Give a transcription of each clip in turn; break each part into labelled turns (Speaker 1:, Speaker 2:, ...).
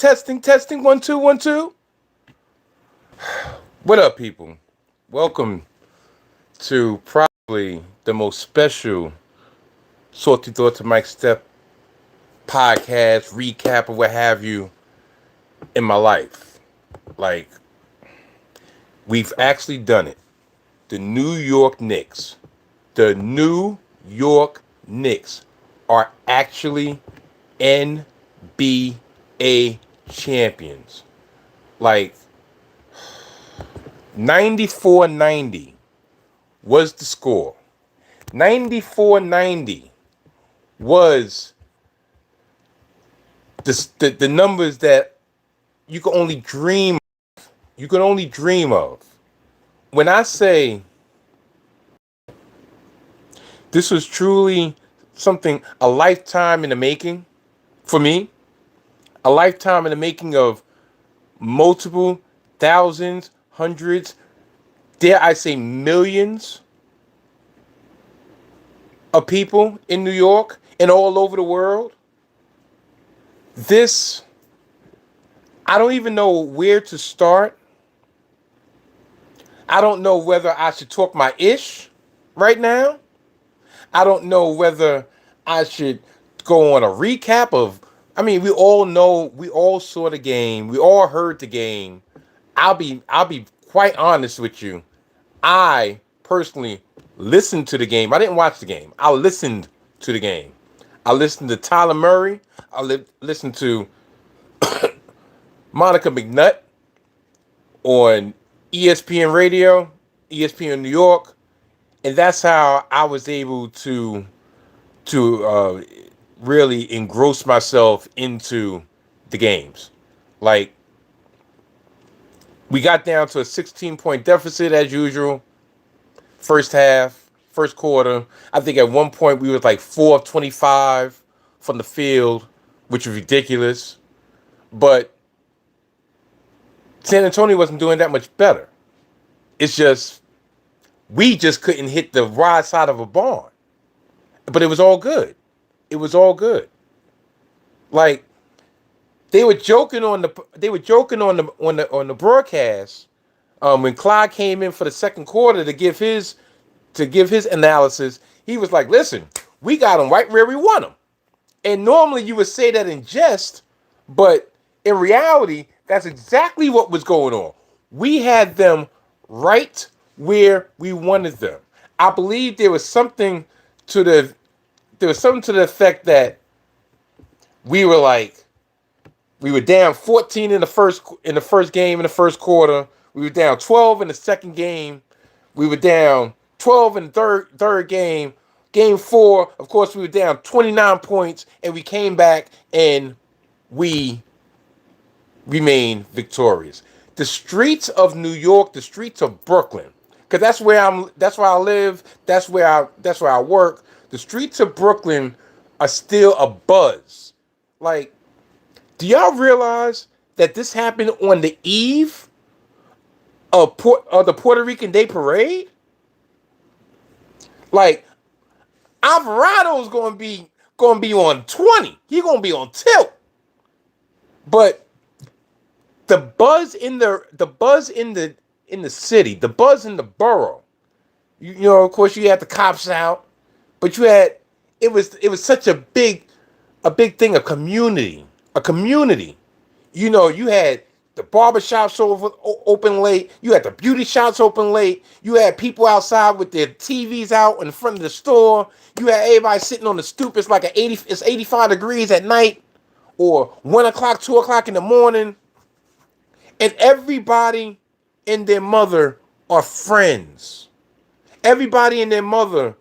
Speaker 1: Testing, 1 2 1 2. What up, people? Welcome to probably the most special Salty Thoughts of Mike Steph podcast, recap, or what have you in my life. Like, we've actually done it. The New York Knicks. The New York Knicks are actually NBA champions. Like, 94-90 was the score. 94-90 was the numbers that you can only dream of. You can only dream of. When I say this was truly something, a lifetime in the making for me, a lifetime in the making of multiple thousands, hundreds, dare I say millions of people in New York and all over the world. This, I don't even know where to start. I don't know whether I should talk my ish right now. I don't know whether I should go on a recap of, I mean, we all know, we all saw the game, we all heard the game. I'll be quite honest with you. I personally listened to the game. I didn't watch the game. I listened to the game. I listened to Tyler Murray. I listened to Monica McNutt on ESPN Radio, ESPN New York, and that's how I was able to really engross myself into the games. Like, we got down to a 16-point deficit as usual. First half, first quarter. I think at one point we was like 4 of 25 from the field, which was ridiculous. But San Antonio wasn't doing that much better. It's just, we just couldn't hit the right side of a barn. But it was all good. It was all good. Like, they were joking on the broadcast when Clyde came in for the second quarter to give his analysis. He was like, "Listen, we got them right where we want them." And normally you would say that in jest, but in reality, that's exactly what was going on. We had them right where we wanted them. I believe there was something to the effect that we were like, we were down 14 in the first game in the first quarter. We were down 12 in the second game. We were down 12 in the third game. Game 4, of course, we were down 29 points, and we came back and we remained victorious. The streets of New York, the streets of Brooklyn, because that's where I live, that's where I work. The streets of Brooklyn are still a buzz. Like, do y'all realize that this happened on the eve of the Puerto Rican Day Parade? Like, Alvarado's gonna be on 20. He's gonna be on tilt. But the buzz in the city, the buzz in the borough. You know, of course, you had the cops out, but it was such a big thing, a community. You know, you had the barber shops open late. You had the beauty shops open late. You had people outside with their TVs out in front of the store. You had everybody sitting on the stoop. It's like it's 85 degrees at night, or 1 o'clock, 2 o'clock in the morning, and everybody and their mother are friends. Everybody and their mother.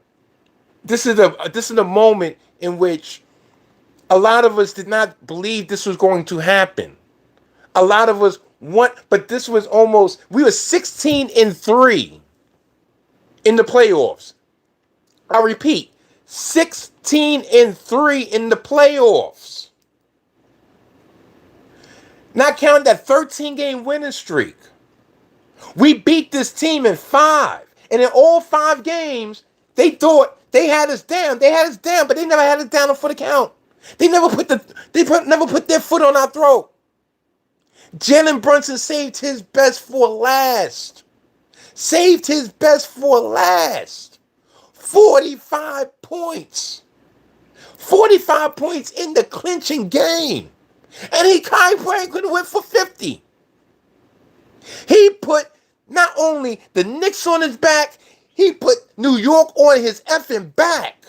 Speaker 1: This is a moment in which a lot of us did not believe this was going to happen. A lot of us but this was almost, we were 16-3 in the playoffs. I repeat, 16-3 in the playoffs. Not counting that 13-game winning streak. We beat this team in 5. And in all 5 games, they thought they had us down. They had us down, but they never had us down for the count. They never put their foot on our throat. Jalen Brunson saved his best for last. Saved his best for last. 45 points. 45 points in the clinching game. And Kai Bryant could have went for 50. He put not only the Knicks on his back, he put New York on his effing back.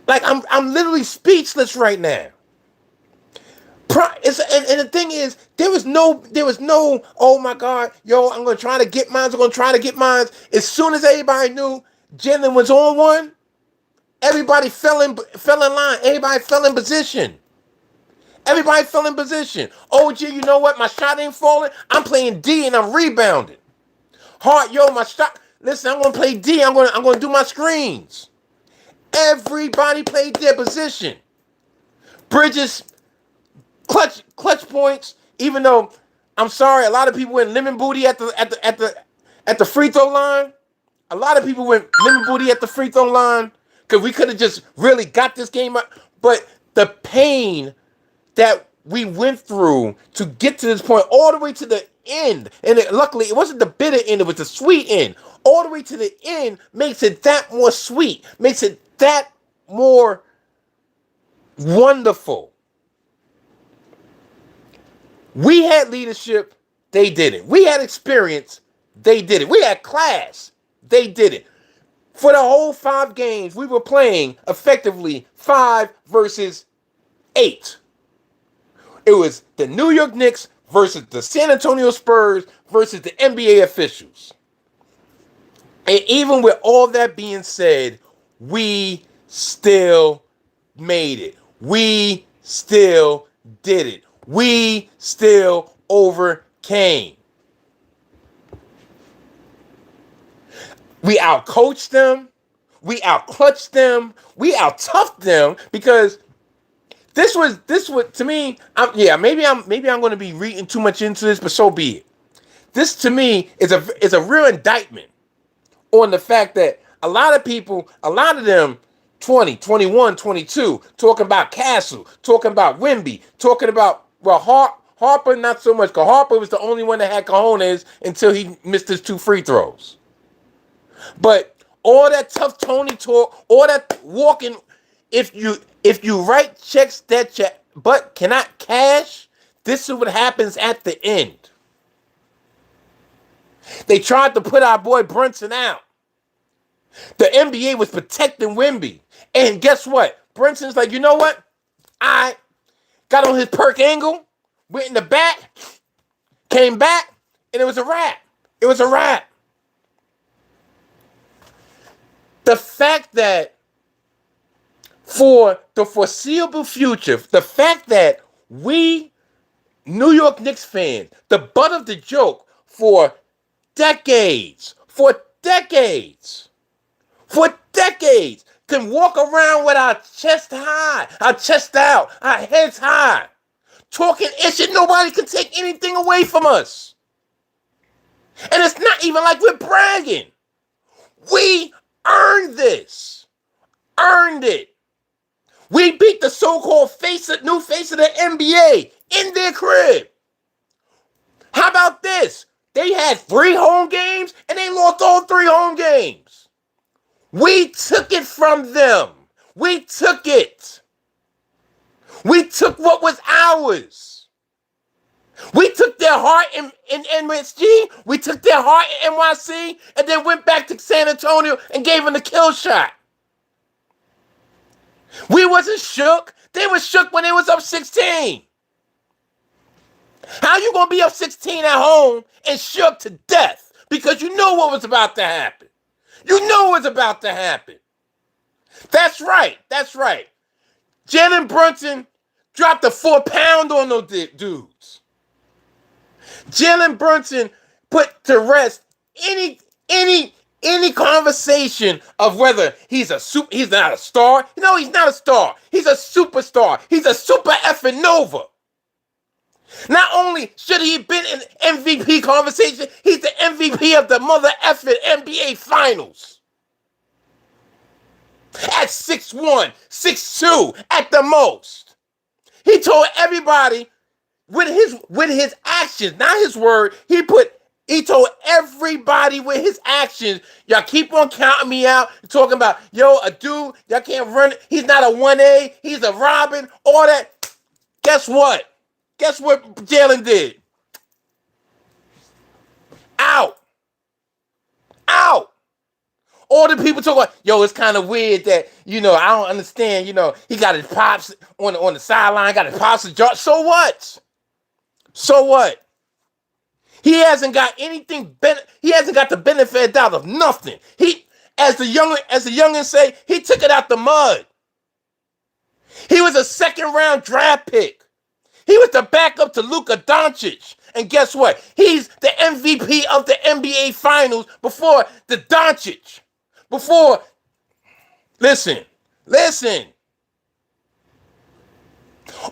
Speaker 1: Like I'm literally speechless right now. And the thing is, there was no, oh my God, yo, I'm gonna try to get mine. As soon as everybody knew Jalen was on one, everybody fell in line. Everybody fell in position. OG, you know what? My shot ain't falling. I'm playing D and I'm rebounding. Hard, yo, my shot. Listen, I'm gonna play D. I'm gonna do my screens. Everybody played their position. Bridges, clutch points. Even though, I'm sorry, a lot of people went lemon booty at the free throw line. A lot of people went lemon booty at the free throw line because we could have just really got this game up. But the pain that we went through to get to this point, all the way to the end, and luckily it wasn't the bitter end, it was the sweet end. All the way to the end makes it that more sweet, makes it that more wonderful. We had leadership, they didn't. We had experience, they did it. We had class, they did it. For the whole 5 games, we were playing effectively 5 versus 8. It was the New York Knicks versus the San Antonio Spurs versus the NBA officials. And even with all that being said, we still made it. We still did it. We still overcame. We outcoached them. We outclutched them. We out-toughed them because this was to me. Maybe I'm going to be reading too much into this, but so be it. This to me is a real indictment on the fact that a lot of people, a lot of them, 20, 21, 22, talking about Castle, talking about Wemby, talking about Harper, not so much, because Harper was the only one that had cojones until he missed his 2 free throws. But all that tough Tony talk, all that walking, if you write checks that you but cannot cash, this is what happens at the end. They tried to put our boy Brunson out. The NBA was protecting Wemby. And guess what? Brunson's like, you know what? I got on his perk angle, went in the back, came back, and it was a wrap. It was a wrap. The fact that for the foreseeable future, the fact that we, New York Knicks fans, the butt of the joke for decades, can walk around with our chest high, our chest out, our heads high, talking ish, and nobody can take anything away from us. And it's not even like we're bragging. We earned this. Earned it. We beat the so-called new face of the NBA in their crib. How about this? They had 3 home games and they lost all 3 home games. We took it from them. We took it. We took what was ours. We took their heart in MSG. We took their heart in NYC and then went back to San Antonio and gave them the kill shot. We wasn't shook. They were shook when they was up 16. How you going to be up 16 at home and shook to death? Because you know what was about to happen. You know what was about to happen. That's right. That's right. Jalen Brunson dropped a 4-pound on those dudes. Jalen Brunson put to rest any conversation of whether he's not a star. No, he's not a star. He's a superstar. He's a super effing Nova. Not only should he have been in MVP conversation, he's the MVP of the mother effing NBA Finals. At 6'1", 6'2", at the most. He told everybody with his actions, not his word. He told everybody with his actions, y'all keep on counting me out, talking about, yo, a dude, y'all can't run. He's not a 1A, he's a Robin, all that. Guess what? Guess what Jalen did? Out. Out. All the people talk about, yo, it's kind of weird that, I don't understand, he got his pops on the sideline, got his pops in jar. So what? So what? He hasn't got anything, he hasn't got the benefit out of nothing. He, as the youngins say, he took it out the mud. He was a second-round draft pick. He was the backup to Luka Doncic. And guess what? He's the MVP of the NBA Finals before the Doncic. Listen.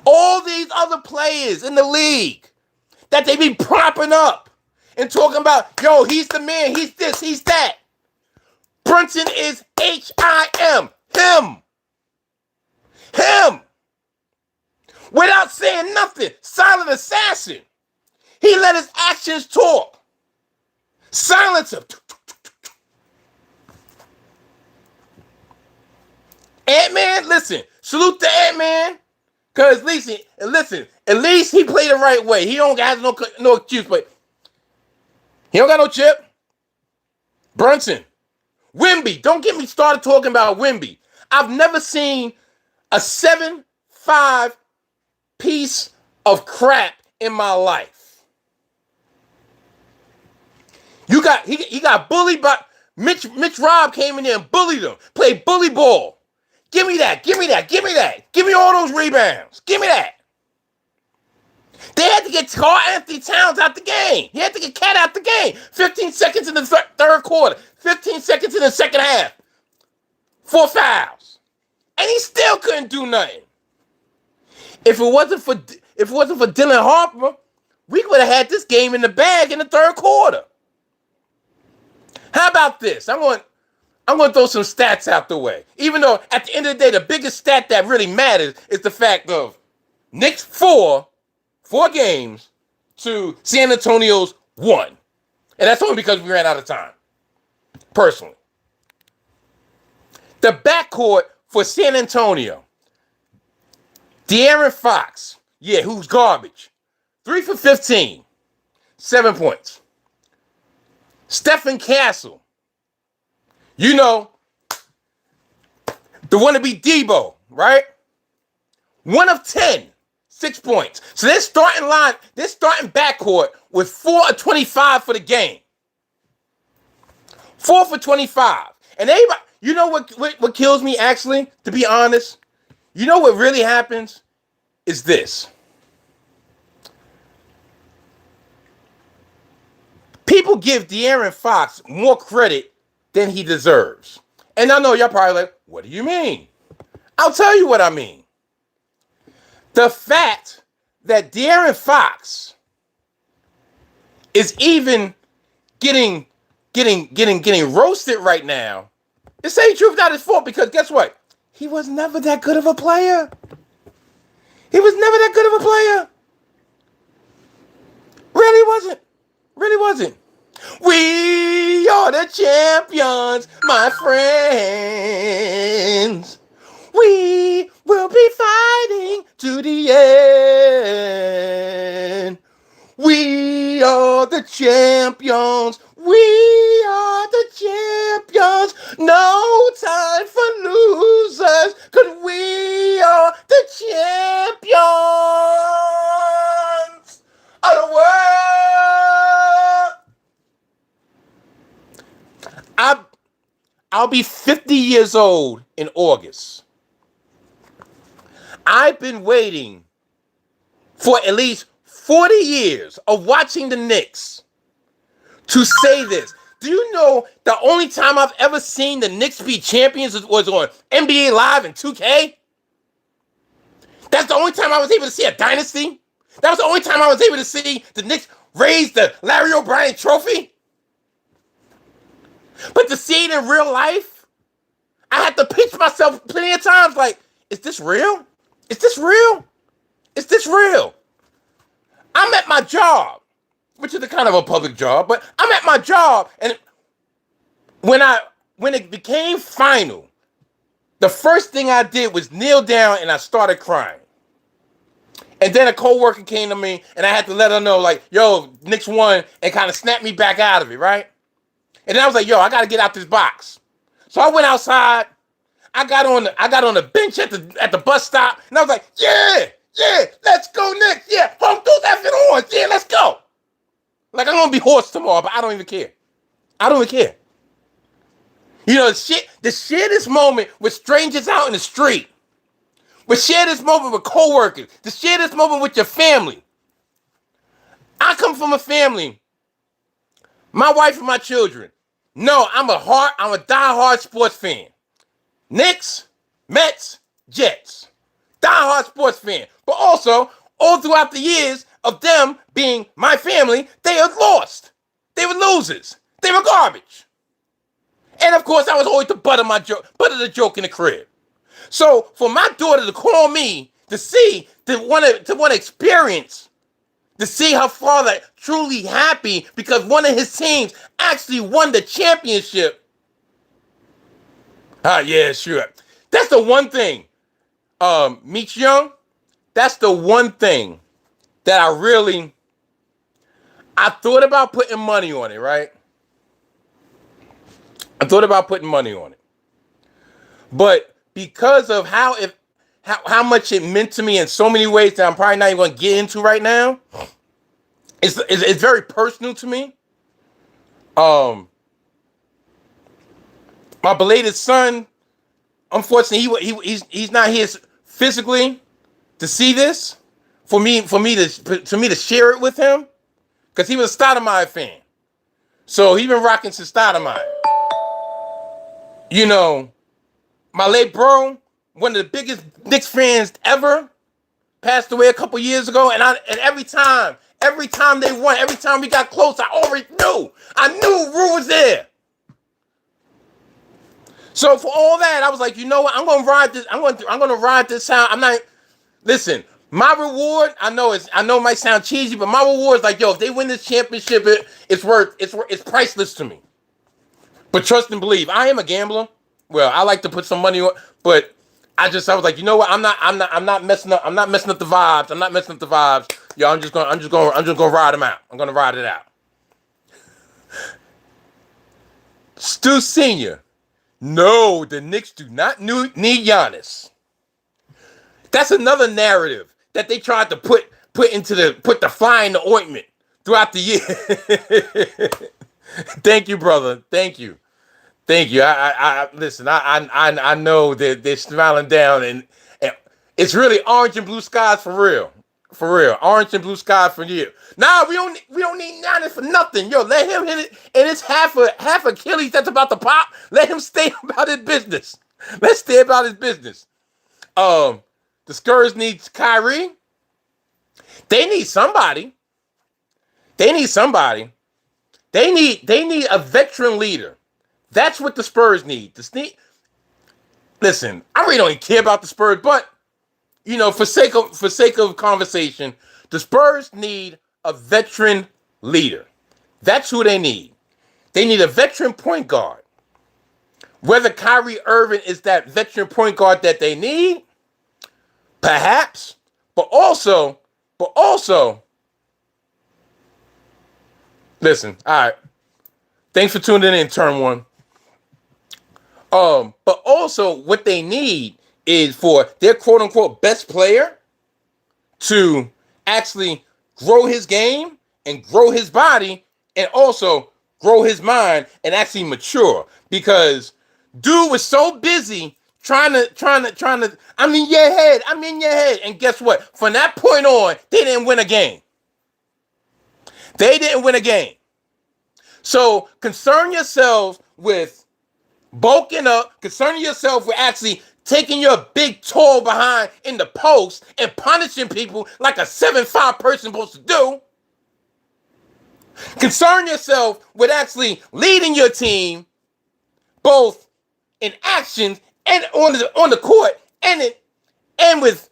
Speaker 1: All these other players in the league that they be propping up and talking about, yo, he's the man, he's this, he's that. Brunson is H-I-M. Him. Without saying nothing. Silent assassin. He let his actions talk. Silence him. Ant-Man, listen. Salute to Ant-Man. Because at least he played the right way. He don't have no excuse, but he don't got no chip. Brunson. Wemby. Don't get me started talking about Wemby. I've never seen a 7'5" piece of crap in my life. He got bullied by Mitch Robb came in there and bullied him. Played bully ball. Give me that. Give me all those rebounds. Give me that. They had to get Karl Anthony Towns out the game. He had to get Cat out the game. 15 seconds in the third quarter. 15 seconds in the second half. 4 fouls. And he still couldn't do nothing. If it wasn't for Dylan Harper, we would have had this game in the bag in the third quarter. How about this? I'm going to throw some stats out the way. Even though at the end of the day, the biggest stat that really matters is the fact of Knicks 4 games to San Antonio's 1. And that's only because we ran out of time. Personally. The backcourt for San Antonio. De'Aaron Fox. Yeah, who's garbage. 3 for 15. 7 points. Stephen Castle. You know, the one to be Debo, right? 1 of 10. 6 points. So their starting backcourt was 4 of 25 for the game. 4 for 25. And everybody, you know what kills me actually, to be honest? You know what really happens is this. People give De'Aaron Fox more credit than he deserves. And I know y'all probably like, what do you mean? I'll tell you what I mean. The fact that De'Aaron Fox is even getting roasted right now, to say the truth, not his fault, because guess what? He was never that good of a player. Really wasn't. We are the champions, my friends. We will be fighting to the end. We are the champions. We are the champions. No time for losers, 'cause we are the champions of the world. I'll be 50 years old in August. I've been waiting for at least 40 years of watching the Knicks to say this. Do you know the only time I've ever seen the Knicks be champions was on NBA Live in 2K? That's the only time I was able to see a dynasty. That was the only time I was able to see the Knicks raise the Larry O'Brien trophy. But to see it in real life, I had to pinch myself plenty of times like, is this real? Is this real? Is this real? I'm at my job, which is a kind of a public job, but I'm at my job, and when it became final, the first thing I did was kneel down and I started crying. And then a coworker came to me and I had to let her know, like, yo, Knicks won, and kind of snapped me back out of it, right? And then I was like, yo, I gotta get out this box. So I went outside. I got on the bench at the bus stop, and I was like, yeah, let's go Knicks. Yeah, home those effing horns. Yeah, let's go. Like, I'm gonna be hoarse tomorrow, but I don't even care. I don't even care. You know, to share this moment with strangers out in the street, to share this moment with coworkers, to share this moment with your family. I come from a family, my wife and my children. No, I'm a diehard sports fan. Knicks, Mets, Jets. Diehard sports fan. But also, all throughout the years of them being my family, they had lost. They were losers. They were garbage. And of course, I was always the butt of the joke in the crib. So for my daughter to call me to want to experience, to see her father truly happy because one of his teams actually won the championship. Yeah, sure. That's the one thing, Meech Young. That's the one thing that I thought about putting money on it, right? I thought about putting money on it. But because of how much it meant to me in so many ways that I'm probably not even going to get into right now, it's very personal to me. My belated son, unfortunately, he's not here physically to see this for me to share it with him, because he was a Stoudemire fan. So he's been rocking since Stoudemire. You know, my late bro, one of the biggest Knicks fans ever, passed away a couple years ago, and every time they won, every time we got close, I already knew. I knew Rue was there. So for all that, I was like, you know what? I'm gonna ride this. I'm gonna ride this out. I'm not. Listen, my reward. I know it might sound cheesy, but my reward is like, yo, if they win this championship, it's priceless to me. But trust and believe, I am a gambler. Well, I like to put some money on, but I was like, you know what? I'm not messing up the vibes. Yo, I'm just gonna ride them out. I'm gonna ride it out. Stu Sr. No, the Knicks do not need Giannis. That's another narrative that they tried to put the fly in the ointment throughout the year. Thank you, brother. Thank you. I listen. I know that they're smiling down, and it's really orange and blue skies for real. Orange and blue skies for you. Nah, we don't need Giannis for nothing. Yo, let him hit it, and it's half Achilles that's about to pop. Let him stay about his business. Let's stay about his business. The Spurs need Kyrie. They need somebody. They need a veteran leader. That's what the Spurs need. Listen, I really don't even care about the Spurs, but you know, for sake of conversation, the Spurs need a veteran leader. That's who they need. They need a veteran point guard. Whether Kyrie Irving is that veteran point guard that they need, perhaps, but also, listen, all right. Thanks for tuning in, turn one. But also what they need is for their quote unquote best player to actually grow his game and grow his body and also grow his mind and actually mature, because dude was so busy trying to I'm in your head. And guess what? From that point on, they didn't win a game. So concern yourselves with bulking up, concerning yourself with actually taking your big toe behind in the post and punishing people like a 7'5" person supposed to do. Concern yourself with actually leading your team both in actions and on the court and with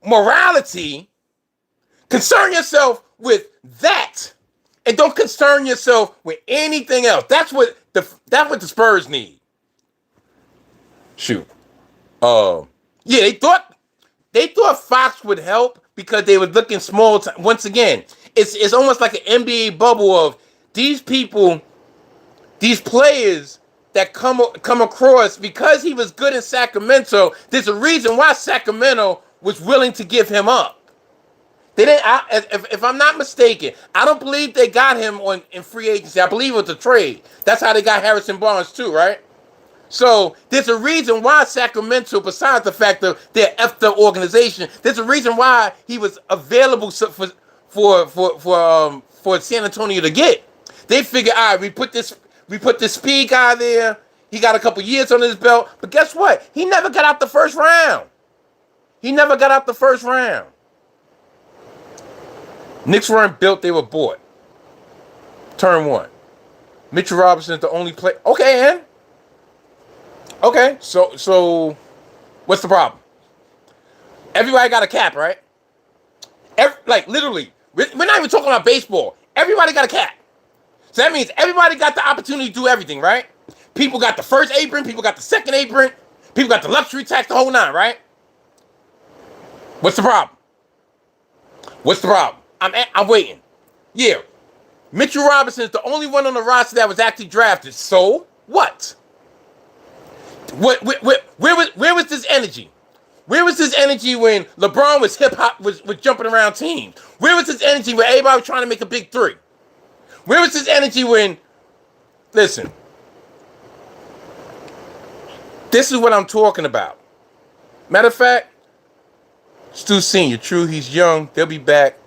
Speaker 1: morality, Concern yourself with that, and don't concern yourself with anything else. That's what the Spurs need. Shoot. Yeah, they thought Fox would help because they were looking small. Once again, it's almost like an NBA bubble of these people, these players that come across because he was good in Sacramento. There's a reason why Sacramento was willing to give him up. They didn't. If I'm not mistaken, I don't believe they got him in free agency. I believe it was a trade. That's how they got Harrison Barnes too, right? So there's a reason why Sacramento, besides the fact that they're an effed up organization, there's a reason why he was available for San Antonio to get. They figured, all right, we put this speed guy there. He got a couple years on his belt, but guess what? He never got out the first round. Knicks weren't built, they were bought. Turn one. Mitchell Robinson is the only player. Okay, and? Okay, so what's the problem? Everybody got a cap, right? Literally, we're not even talking about baseball. Everybody got a cap. So that means everybody got the opportunity to do everything, right? People got the first apron, people got the second apron, people got the luxury tax, the whole nine, right? What's the problem? I'm waiting. Yeah. Mitchell Robinson is the only one on the roster that was actually drafted. So what? Where was this energy? Where was this energy when LeBron was was jumping around teams? Where was this energy when everybody was trying to make a big three? Where was this energy when, listen, this is what I'm talking about. Matter of fact, Stu Sr., true, he's young, they'll be back.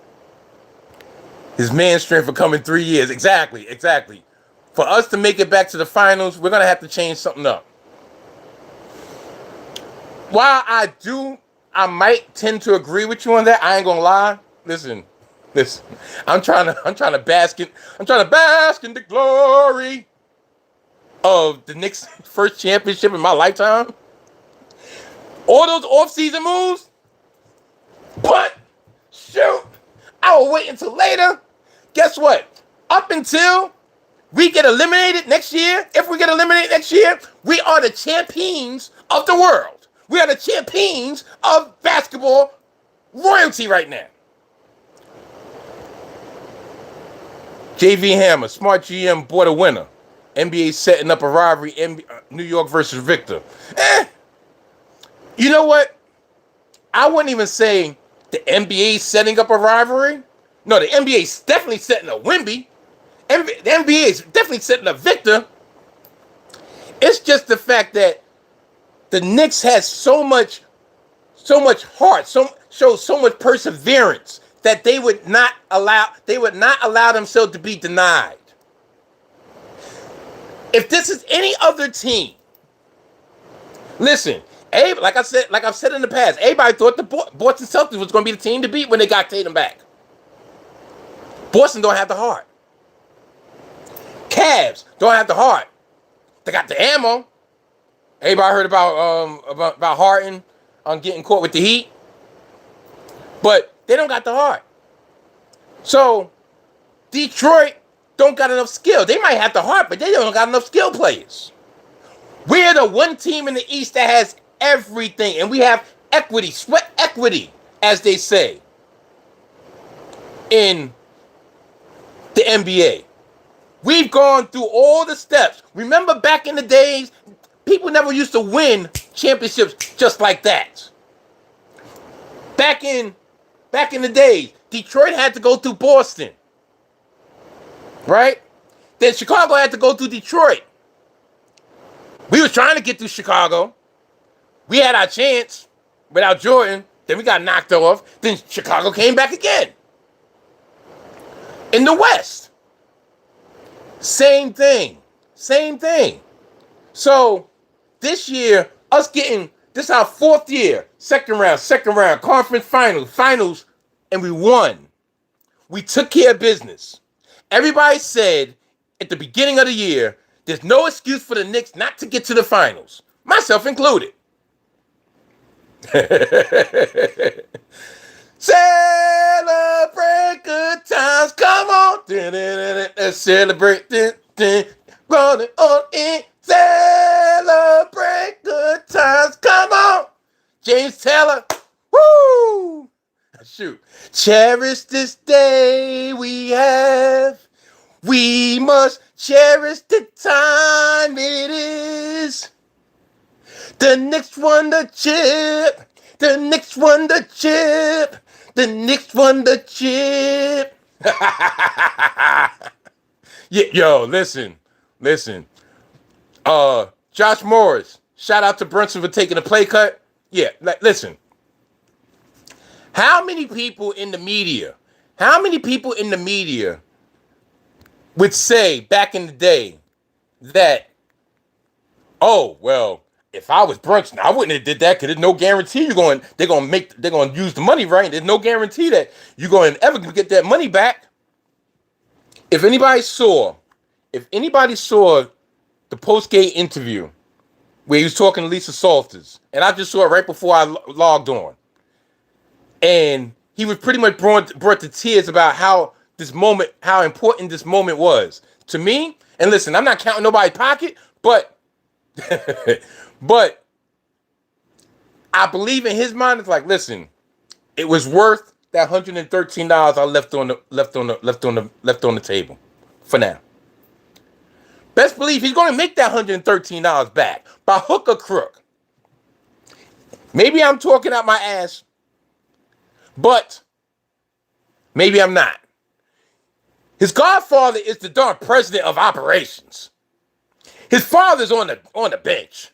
Speaker 1: His man strength will come in 3 years. Exactly. For us to make it back to the finals, we're going to have to change something up. While I might tend to agree with you on that, I ain't going to lie. Listen. I'm trying to bask in the glory of the Knicks' first championship in my lifetime. All those off-season moves, but shoot, I will wait until later. Guess what? Up until we get eliminated next year, if we get eliminated next year, we are the champions of the world. We are the champions of basketball royalty right now. JV Hammer, smart GM, bought a winner. NBA setting up a rivalry, New York versus Victor. You know what? I wouldn't even say the NBA setting up a rivalry. No, the NBA is definitely setting a Wemby. The NBA is definitely setting a Victor. It's just the fact that the Knicks has so much heart, show so much perseverance that they would not allow themselves to be denied. If this is any other team, listen, like I've said in the past, everybody thought the Boston Celtics was going to be the team to beat when they got Tatum back. Boston don't have the heart. Cavs don't have the heart. They got the ammo. Everybody heard about Harden on getting caught with the Heat, but they don't got the heart. So Detroit don't got enough skill. They might have the heart, but they don't got enough skill players. We're the one team in the East that has everything, and we have equity, sweat equity, as they say in the NBA. We've gone through all the steps. Remember back in the days, people never used to win championships just like that. Back in the days, Detroit had to go through Boston. Right? Then Chicago had to go through Detroit. We were trying to get through Chicago. We had our chance without Jordan. Then we got knocked off. Then Chicago came back again. In the West, same thing. So this year, this is our fourth year, second round, conference finals, and we won. We took care of business. Everybody said at the beginning of the year, there's no excuse for the Knicks not to get to the finals, myself included. Celebrate Celebrate, running on in, celebrate good times. Come on, James Taylor. Woo! Shoot. Cherish this day we have. We must cherish the time it is. The Knicks won the chip. The Knicks won the chip. The Knicks won the chip. Yeah, yo, listen. Josh Morris, shout out to Brunson for taking a play cut. Yeah, listen. How many people in the media would say back in the day that, oh, well, if I was Brunson, I wouldn't have did that because there's no guarantee they're gonna use the money right. There's no guarantee that you're going to ever get that money back. If anybody saw the post-game interview where he was talking to Lisa Salters, and I just saw it right before I logged on, and he was pretty much brought to tears about how important this moment was to me. And listen, I'm not counting nobody's pocket, but but I believe in his mind, it's like, listen, it was worth that $113 I left on the table for now. Best believe he's going to make that $113 back by hook or crook. Maybe I'm talking out my ass, but maybe I'm not. His godfather is the darn president of operations. His father's on the bench.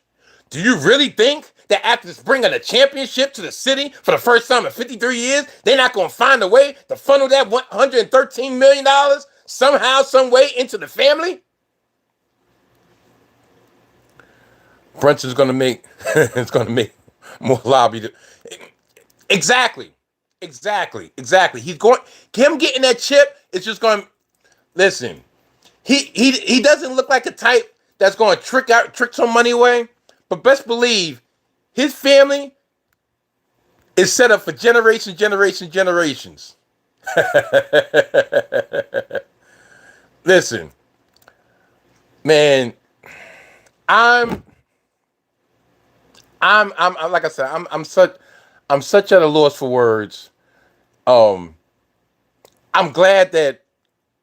Speaker 1: Do you really think that after bringing a championship to the city for the first time in 53 years, they're not going to find a way to funnel that $113 million somehow, some way into the family? Brunson's going to make it's going to make more lobby. Exactly. He's going. Him getting that chip is just going. Listen, he doesn't look like a type that's going to trick some money away. But best believe his family is set up for generations. Listen, man, I'm like I said, I'm such at a loss for words. I'm glad that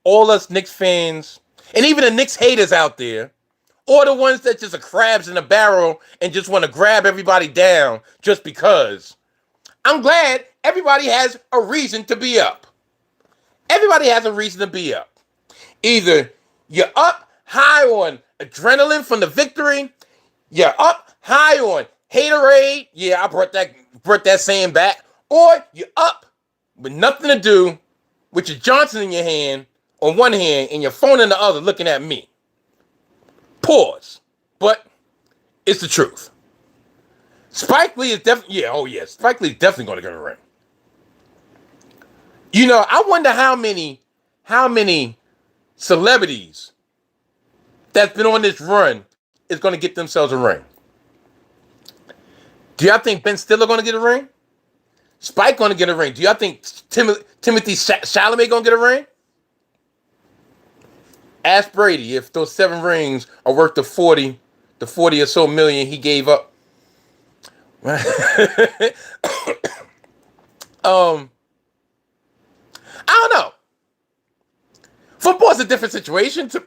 Speaker 1: all us Knicks fans and even the Knicks haters out there, or the ones that just are crabs in a barrel and just want to grab everybody down just because, I'm glad everybody has a reason to be up. Everybody has a reason to be up. Either you're up high on adrenaline from the victory, you're up high on haterade. Yeah, I brought that saying back. Or you're up with nothing to do with your Johnson in your hand on one hand and your phone in the other looking at me. Pause. But it's the truth. Spike Lee is definitely, Spike Lee is definitely going to get a ring. You know, I wonder how many celebrities that's been on this run is going to get themselves a ring. Do y'all think Ben Stiller going to get a ring? Spike going to get a ring? Do y'all think Timothy Chalamet going to get a ring? Ask Brady if those 7 rings are worth the 40 or so million he gave up. I don't know. Football is a different situation, to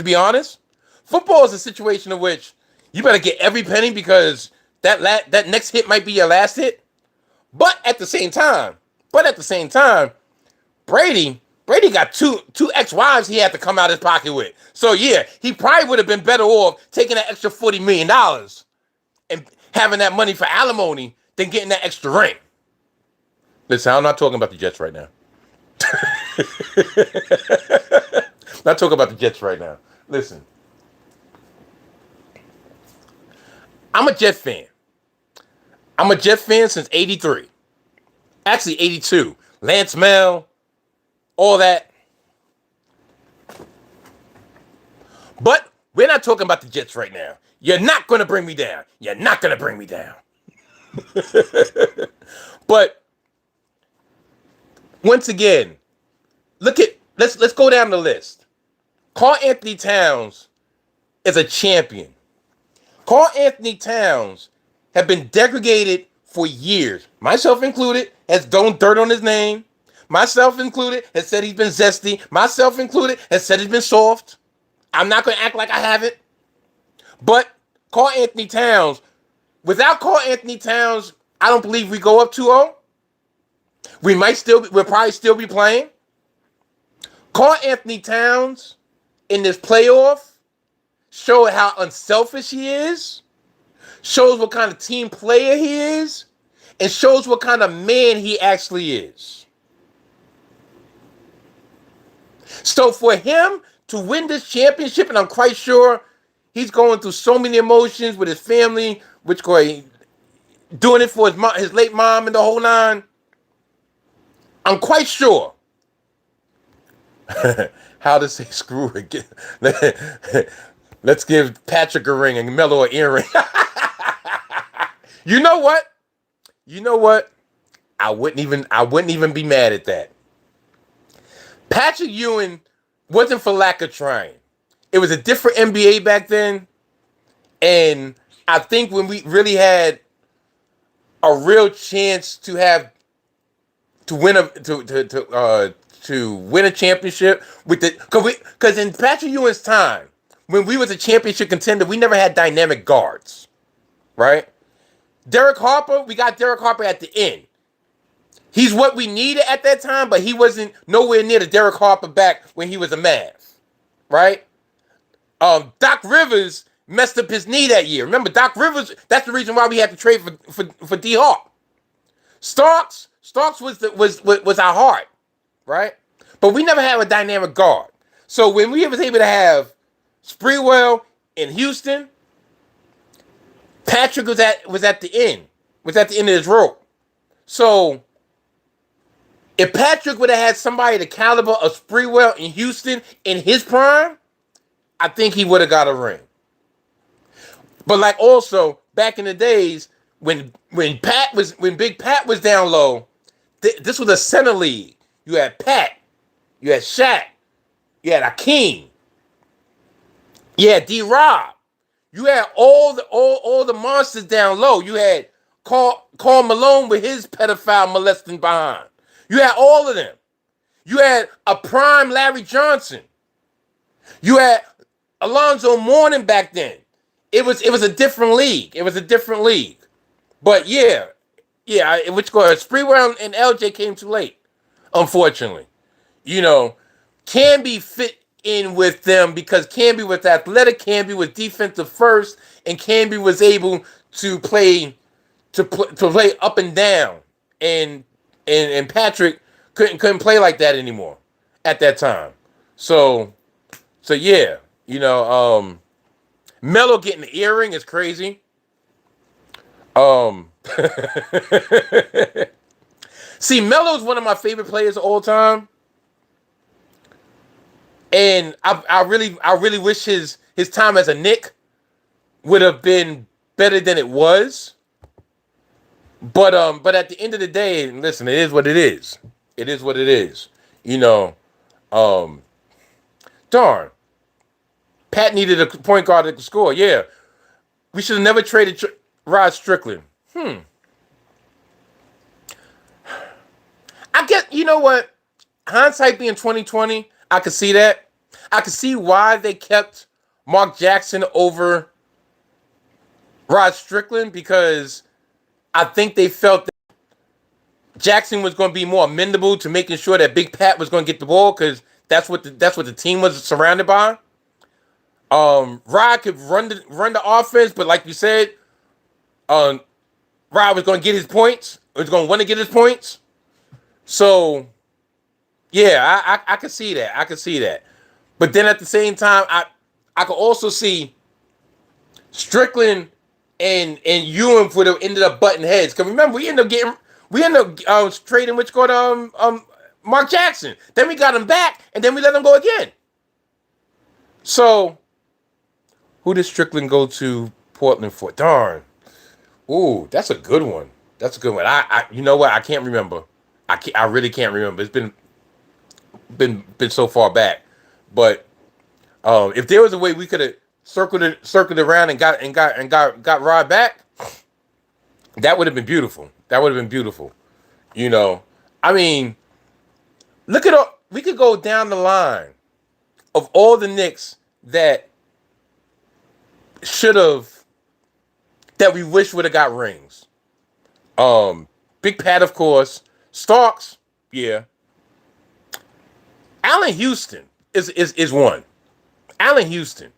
Speaker 1: be honest. Football is a situation in which you better get every penny because that next hit might be your last hit. But at the same time, Brady got two ex-wives he had to come out his pocket with. So yeah, he probably would have been better off taking that extra $40 million and having that money for alimony than getting that extra ring. Listen, I'm not talking about the Jets right now. Not talking about the Jets right now. Listen. I'm a Jet fan. I'm a Jet fan since 83. Actually, 82. Lance Mel, all that. But we're not talking about the Jets right now. You're not going to bring me down. But once again, let's go down the list. Karl Anthony Towns is a champion. Karl Anthony Towns have been degraded for years, myself included, has thrown dirt on his name. Myself included has said he's been zesty. Myself included has said he's been soft. I'm not going to act like I haven't. But Karl Anthony Towns, without Karl Anthony Towns, I don't believe we go up 2-0. We'll probably still be playing. Karl Anthony Towns in this playoff showed how unselfish he is, shows what kind of team player he is, and shows what kind of man he actually is. So for him to win this championship, and I'm quite sure he's going through so many emotions with his family, which doing it for his late mom and the whole nine. I'm quite sure. How to say screw it. Let's give Patrick a ring and Melo an earring. You know what? I wouldn't even be mad at that. Patrick Ewing wasn't for lack of trying. It was a different NBA back then. And I think when we really had a real chance to win a championship with because in Patrick Ewing's time, when we was a championship contender, we never had dynamic guards, right? Derek Harper, we got Derek Harper at the end. He's what we needed at that time, but he wasn't nowhere near the Derek Harper back when he was a Mavs, right? Doc Rivers messed up his knee that year. Remember, Doc Rivers, that's the reason why we had to trade for D Hawk. Starks was our heart, right? But we never had a dynamic guard. So when we was able to have Sprewell in Houston, Patrick was at the end of his rope. So if Patrick would have had somebody the caliber of Sprewell in Houston in his prime, I think he would have got a ring. But like also back in the days when Big Pat was down low, this was a center league. You had Pat, you had Shaq, you had Akeem, you had D-Rob, you had all the monsters down low. You had Karl Malone with his pedophile molesting behind. You had all of them. You had a prime Larry Johnson. You had Alonzo Mourning back then. It was a different league. But yeah, Sprewell and LJ came too late, unfortunately. Camby fit in with them because Camby was athletic, Camby was defensive first, and Camby was able to play up and down. And Patrick couldn't play like that anymore at that time. So yeah, Melo getting the earring is crazy. See, Melo's one of my favorite players of all time. And I really wish his time as a Knick would have been better than it was. But at the end of the day, listen, it is what it is. It is what it is. Darn. Pat needed a point guard that could score. Yeah. We should have never traded Rod Strickland. I guess, you know what? Hindsight being 2020, I could see that. I could see why they kept Mark Jackson over Rod Strickland, because I think they felt that Jackson was going to be more amenable to making sure that Big Pat was going to get the ball, because that's what the team was surrounded by. Rod could run the offense, but like you said, Rod was going to get his points. He was going to want to get his points. So, yeah, I could see that. I could see that. But then at the same time, I could also see Strickland and Ewing would have ended up butting heads. Because remember, we ended up trading which got Mark Jackson. Then we got him back, and then we let him go again. So, who did Strickland go to Portland for? Darn. Ooh, that's a good one. That's a good one. I you know what? I can't remember. I really can't remember. It's been so far back. But If there was a way we could have circled around and got Rod back, that would have been beautiful. That would have been beautiful. You know, I mean, look at all, we could go down the line of all the Knicks that should have, that we wish would have got rings. Big Pat, of course. Starks, yeah. Allen Houston is one. Allen Houston.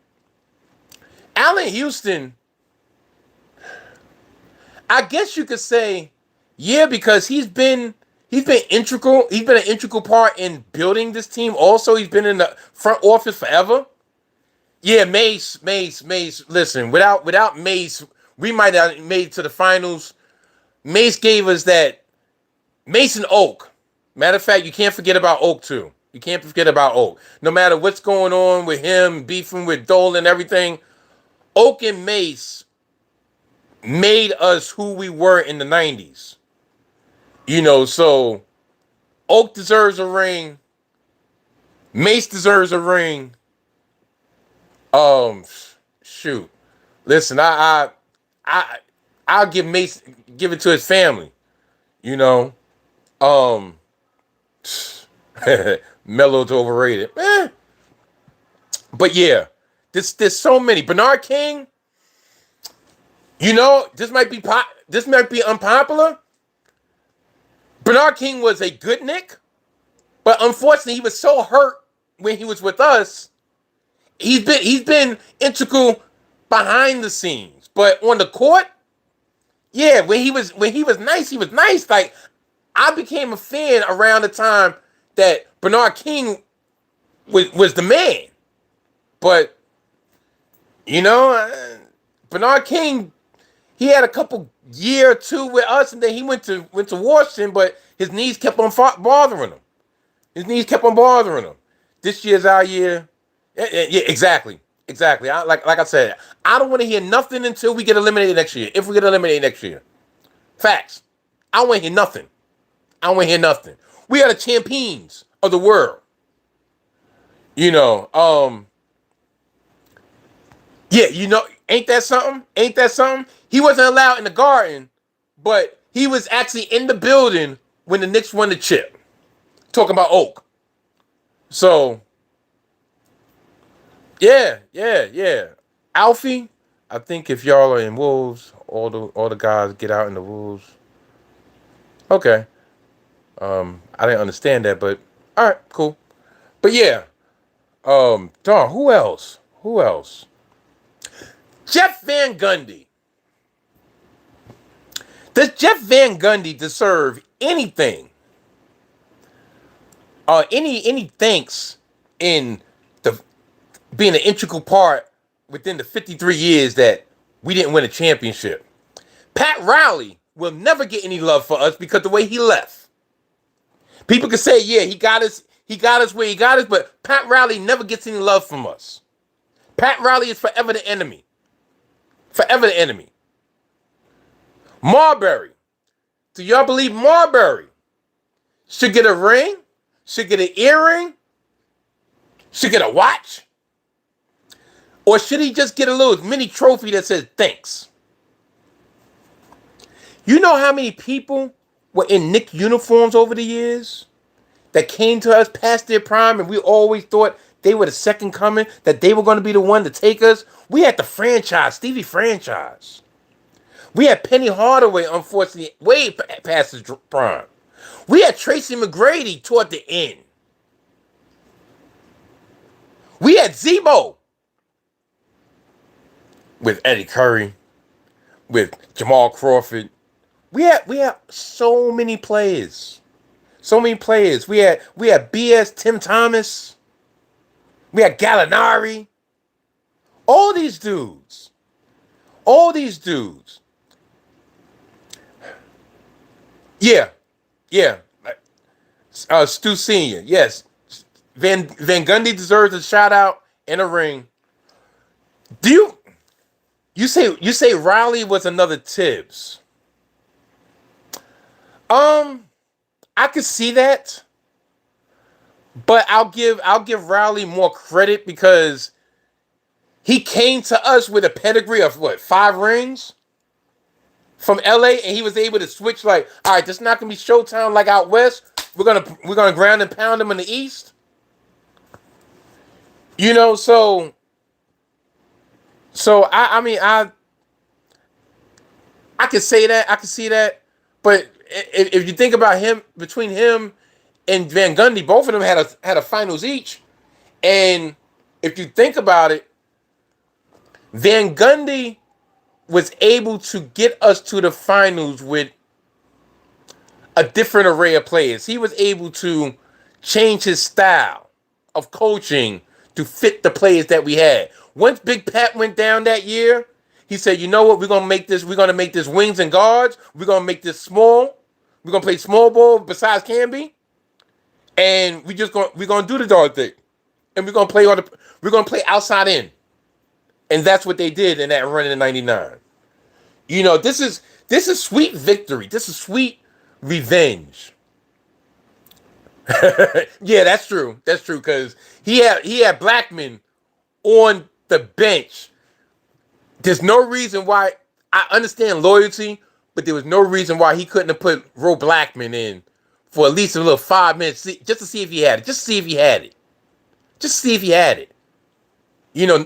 Speaker 1: Allen Houston, I guess you could say, yeah, because he's been integral. He's been an integral part in building this team. Also, he's been in the front office forever. Yeah, Mace. Listen, without Mace, we might have made it to the finals. Mace gave us that. Mace and Oak. Matter of fact, you can't forget about Oak too. You can't forget about Oak. No matter what's going on with him, beefing with Dole and everything, Oak and Mace made us who we were in the 90s. You know, so Oak deserves a ring. Mace deserves a ring. Um, Shoot. Listen, I I'll give it to his family. You know, um, Melo's overrated. But yeah, there's so many. Bernard King. You know, this might be unpopular. Bernard King was a good Knick, but unfortunately, he was so hurt when he was with us. He's been integral behind the scenes, but on the court, yeah, when he was nice, he was nice. Like, I became a fan around the time that Bernard King was the man. But you know, Bernard King, he had a couple year or two with us, and then he went to Washington, but his knees kept on bothering him. His knees kept on bothering him. This year's our year. Yeah, exactly. Exactly. Like I said, I don't want to hear nothing until we get eliminated next year. If we get eliminated next year. Facts. I don't want to hear nothing. I don't want to hear nothing. We are the champions of the world. You know, yeah, you know, ain't that something? Ain't that something? He wasn't allowed in the Garden, but he was actually in the building when the Knicks won the chip. Talking about Oak. So, yeah. Alfie, I think if y'all are in Wolves, all the guys get out in the Wolves. Okay. I didn't understand that, but all right, cool. But yeah, darn, who else? Who else? Jeff Van Gundy. Does Jeff Van Gundy deserve anything? Any thanks in the being an integral part within the 53 years that we didn't win a championship? Pat Riley will never get any love for us because the way he left. People can say, yeah, he got us where he got us, but Pat Riley never gets any love from us. Pat Riley is forever the enemy. Forever the enemy. Marbury. Do y'all believe Marbury should get a ring? Should get an earring? Should get a watch? Or should he just get a little mini trophy that says thanks? You know how many people were in Knicks uniforms over the years that came to us past their prime, and we always thought they were the second coming, that they were going to be the one to take us? We had the franchise, Stevie franchise. We had Penny Hardaway, unfortunately, way past his prime. We had Tracy McGrady toward the end. We had Zebo with Eddie Curry, with Jamal Crawford. We had so many players. So many players. We had BS Tim Thomas. We had Gallinari. All these dudes. Yeah. Stu Senior. Yes. Van Gundy deserves a shout out and a ring. Do you say Riley was another Tibbs? I could see that, but I'll give Riley more credit because He came to us with a pedigree of what, 5 rings from LA, and he was able to switch like, all right, this is not gonna be Showtime like out west. We're gonna ground and pound him in the East. So I could say that, I could see that, but if you think about him, between him and Van Gundy, both of them had a finals each, and if you think about it, Van Gundy was able to get us to the finals with a different array of players. He was able to change his style of coaching to fit the players that we had. Once Big Pat went down that year, he said, "You know what? We're gonna make this wings and guards. We're gonna make this small. We're gonna play small ball besides Camby, and we're gonna do the dog thing, and we're gonna play outside in." And that's what they did in that run in '99. This is sweet victory. This is sweet revenge. Yeah, that's true. That's true, because he had Blackman on the bench. There's no reason why. I understand loyalty, but there was no reason why he couldn't have put Ro Blackman in for at least a little 5 minutes, just to see if he had it. Just to see if he had it. Just to see if he had it.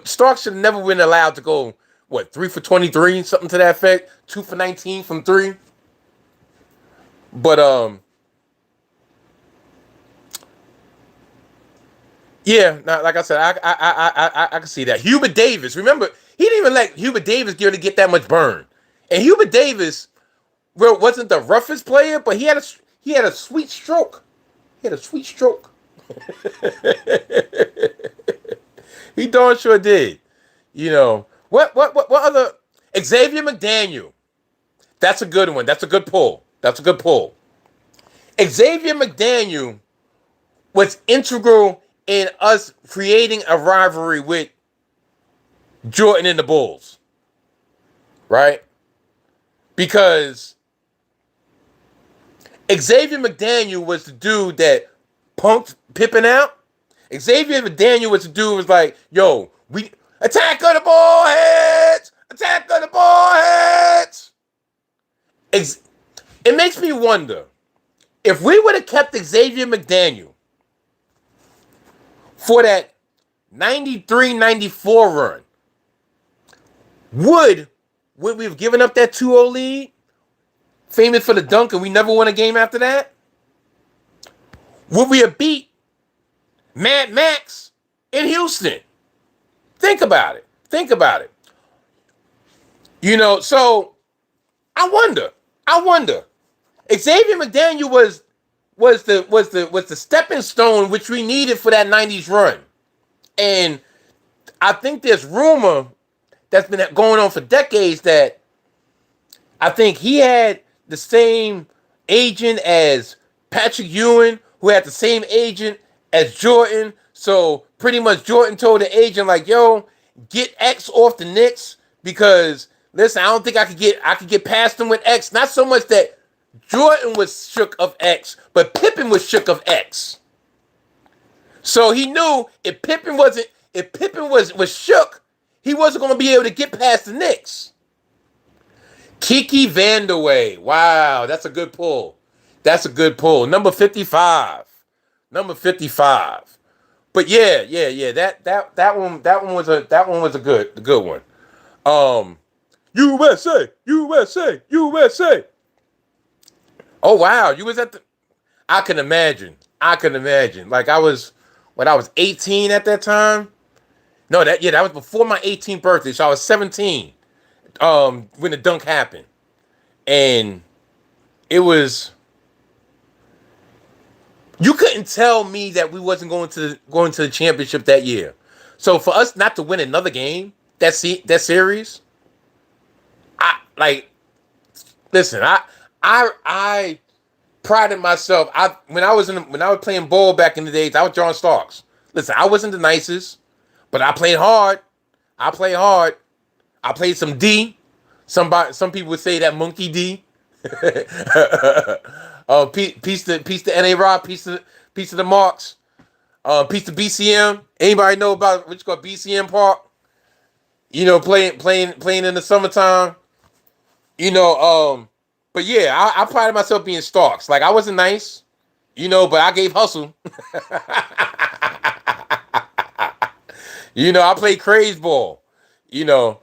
Speaker 1: Stark should have never been allowed to go, 3 for 23, something to that effect, 2 for 19 from 3. But yeah, like I said, I can see that. Hubert Davis, remember, he didn't even let Hubert Davis get that much burn. And Hubert Davis, wasn't the roughest player, but he had a sweet stroke. He had a sweet stroke. He darn sure did. What other? Xavier McDaniel. That's a good one. That's a good pull. Xavier McDaniel was integral in us creating a rivalry with Jordan and the Bulls. Right? Because Xavier McDaniel was the dude that punked Pippen out. Xavier McDaniel was the dude who was like, yo, we attack on the ball heads! Attack on the ball heads! It makes me wonder, if we would have kept Xavier McDaniel for that 93-94 run, would we have given up that 2-0 lead? Famous for the dunk, and we never won a game after that? Would we have beat Mad Max in Houston? Think about it. So I wonder. Xavier McDaniel was the stepping stone which we needed for that 90s run. And I think there's rumor that's been going on for decades that I think he had the same agent as Patrick Ewing, who had the same agent as Jordan. So pretty much Jordan told the agent, like, yo, get X off the Knicks, because listen, I don't think I could get past him with X. Not so much that Jordan was shook of X, but Pippen was shook of X. So he knew if Pippen was shook, he wasn't going to be able to get past the Knicks. Kiki Vandeweghe. Wow, that's a good pull. Number 55. But yeah. That one was a good one. USA. Oh wow, you was at the. I can imagine. Like I was 18 at that time. No, that was before my 18th birthday. So I was 17 when the dunk happened. And it was, you couldn't tell me that we wasn't going to the championship that year. So for us not to win another game, that series, I prided myself. When I was playing ball back in the days, I was John Starks. Listen, I wasn't the nicest, but I played hard. I played some D. Some people would say that monkey D. Piece to NA Rock, piece to the Marks, piece to BCM. Anybody know about what you call BCM Park? Playing in the summertime. But yeah, I prided myself being Starks. Like I wasn't nice, but I gave hustle. I played craze ball. You know,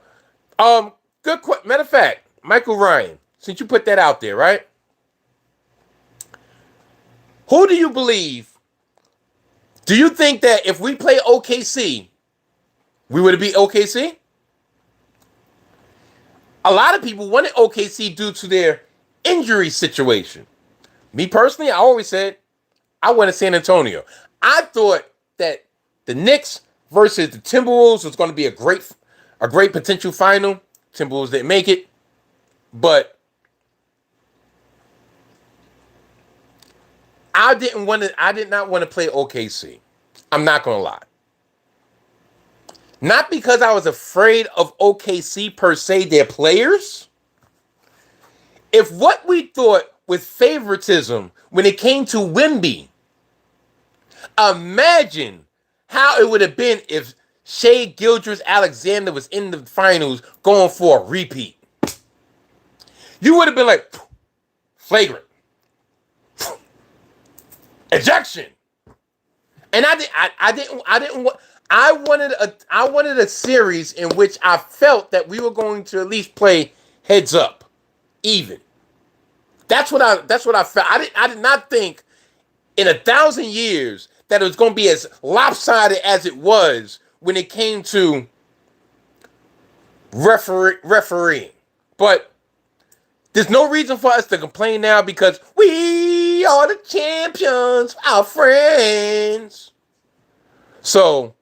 Speaker 1: good. Matter of fact, Michael Ryan. Since you put that out there, right? Who do you believe? Do you think that if we play OKC, we would beat OKC? A lot of people wanted OKC due to their injury situation. Me personally, I always said I wanted San Antonio. I thought that the Knicks versus the Timberwolves was going to be a great potential final. Timberwolves didn't make it, but I did not want to play OKC. I'm not going to lie. Not because I was afraid of OKC per se, their players. If what we thought with favoritism when it came to Wemby, imagine how it would have been if Shai Gilgeous-Alexander was in the finals going for a repeat. You would have been like, flagrant. Ejection. And I wanted a series in which I felt that we were going to at least play heads up, even. That's what I felt. I did not think in 1,000 years that it was going to be as lopsided as it was when it came to refereeing. But there's no reason for us to complain now because we are the champions, our friends. So,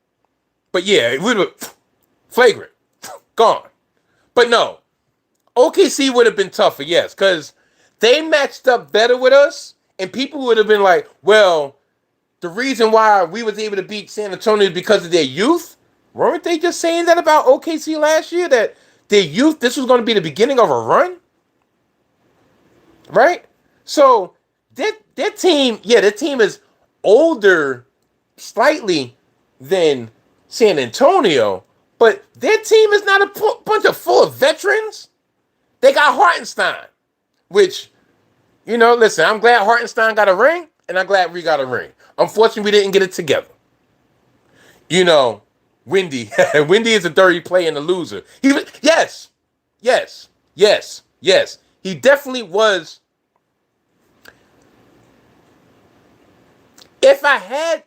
Speaker 1: but yeah, it would have flagrant, gone. But no, OKC would have been tougher, yes, because they matched up better with us, and people would have been like, well, the reason why we was able to beat San Antonio is because of their youth. Weren't they just saying that about OKC last year, that their youth, this was going to be the beginning of a run? Right? So, their team is older slightly than San Antonio, but their team is not a bunch of full of veterans. They got Hartenstein, which, listen, I'm glad Hartenstein got a ring, and I'm glad we got a ring. Unfortunately, we didn't get it together. Wendy. Wendy is a dirty player and a loser. Yes. He definitely was. If I had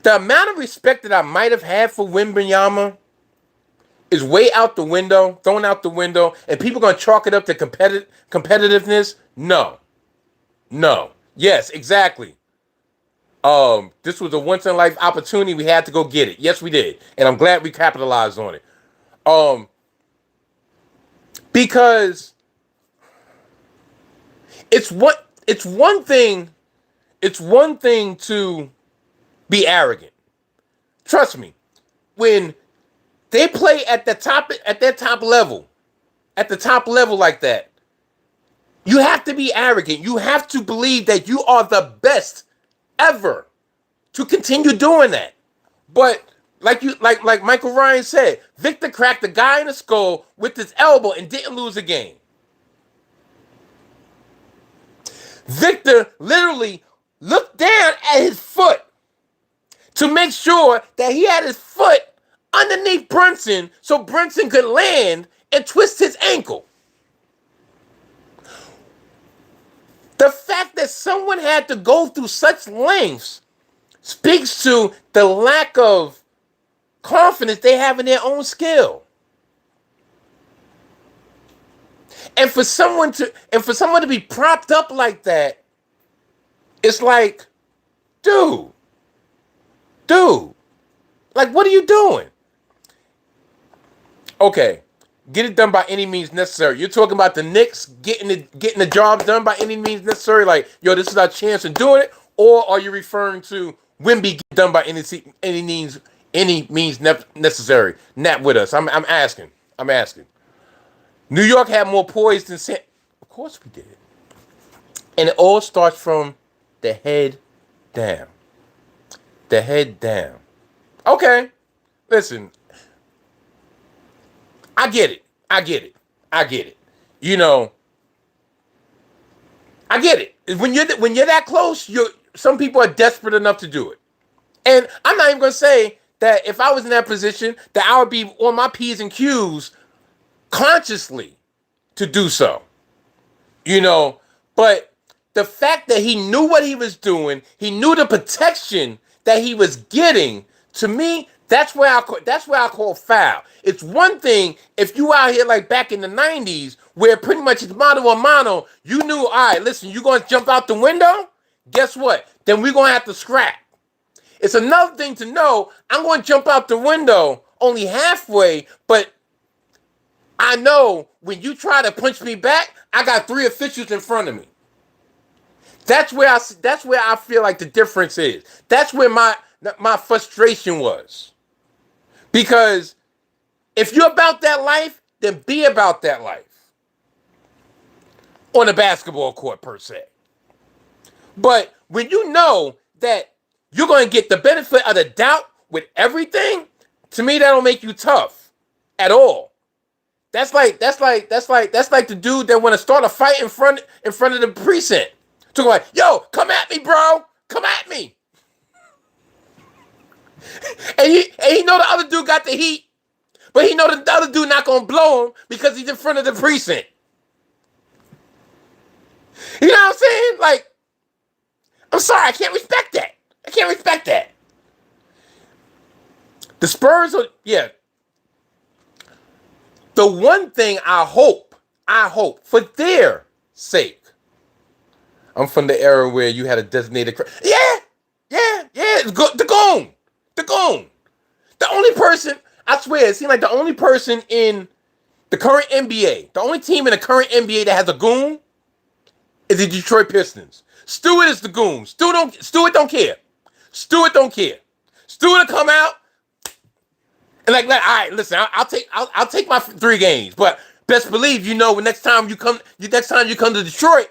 Speaker 1: the amount of respect that I might have had for Wembanyama is way out the window, thrown out the window, and people are going to chalk it up to competitiveness. No. Yes, exactly. This was a once-in-a-life opportunity. We had to go get it. Yes, we did. And I'm glad we capitalized on it. Because it's one thing to be arrogant. Trust me. When they play at the top level like that, you have to be arrogant. You have to believe that you are the best ever to continue doing that. But like Michael Ryan said, Victor cracked the guy in the skull with his elbow and didn't lose a game. Victor literally looked down at his foot to make sure that he had his foot underneath Brunson so Brunson could land and twist his ankle. The fact that someone had to go through such lengths speaks to the lack of confidence they have in their own skill. And for someone to be propped up like that, it's like, dude, like, what are you doing? Okay, get it done by any means necessary. You're talking about the Knicks getting the job done by any means necessary, like, yo, this is our chance of doing it, or are you referring to Wemby get done by any means necessary? Not with us. I'm asking. New York had more poise than San. Of course we did. And it all starts from the head down. The head down. Okay, listen. I get it. I get it. I get it. You know, I get it. When you're that close, some people are desperate enough to do it. And I'm not even gonna say that if I was in that position, that I would be on my P's and Q's consciously to do so. You know, but the fact that he knew what he was doing, he knew the protection that he was getting, to me, that's where I call foul. It's one thing if you out here like back in the 90s where pretty much it's mano a mano, you knew, all right, listen, you gonna jump out the window? Guess what? Then we're gonna have to scrap. It's another thing to know I'm gonna jump out the window only halfway, but I know when you try to punch me back, I got 3 officials in front of me. That's where I feel like the difference is. That's where my frustration was. Because if you're about that life, then be about that life. On a basketball court, per se. But when you know that you're going to get the benefit of the doubt with everything, to me, that don't make you tough at all. That's like the dude that want to start a fight in front of the precinct. To go like, yo, come at me, bro. Come at me. and he know the other dude got the heat, but he know the other dude not gonna blow him because he's in front of the precinct. You know what I'm saying? Like, I'm sorry, I can't respect that. I can't respect that. The Spurs are, yeah. The one thing I hope for their sake. I'm from the era where you had a designated. Yeah. The goon. The only person, I swear, it seemed like the only person in the current NBA, the only team in the current NBA that has a goon is the Detroit Pistons. Stewart is the goon. Stewart don't care. Stewart don't care. Stewart will come out and like, all right, listen, I'll take my 3 games, but best believe next time you come to Detroit,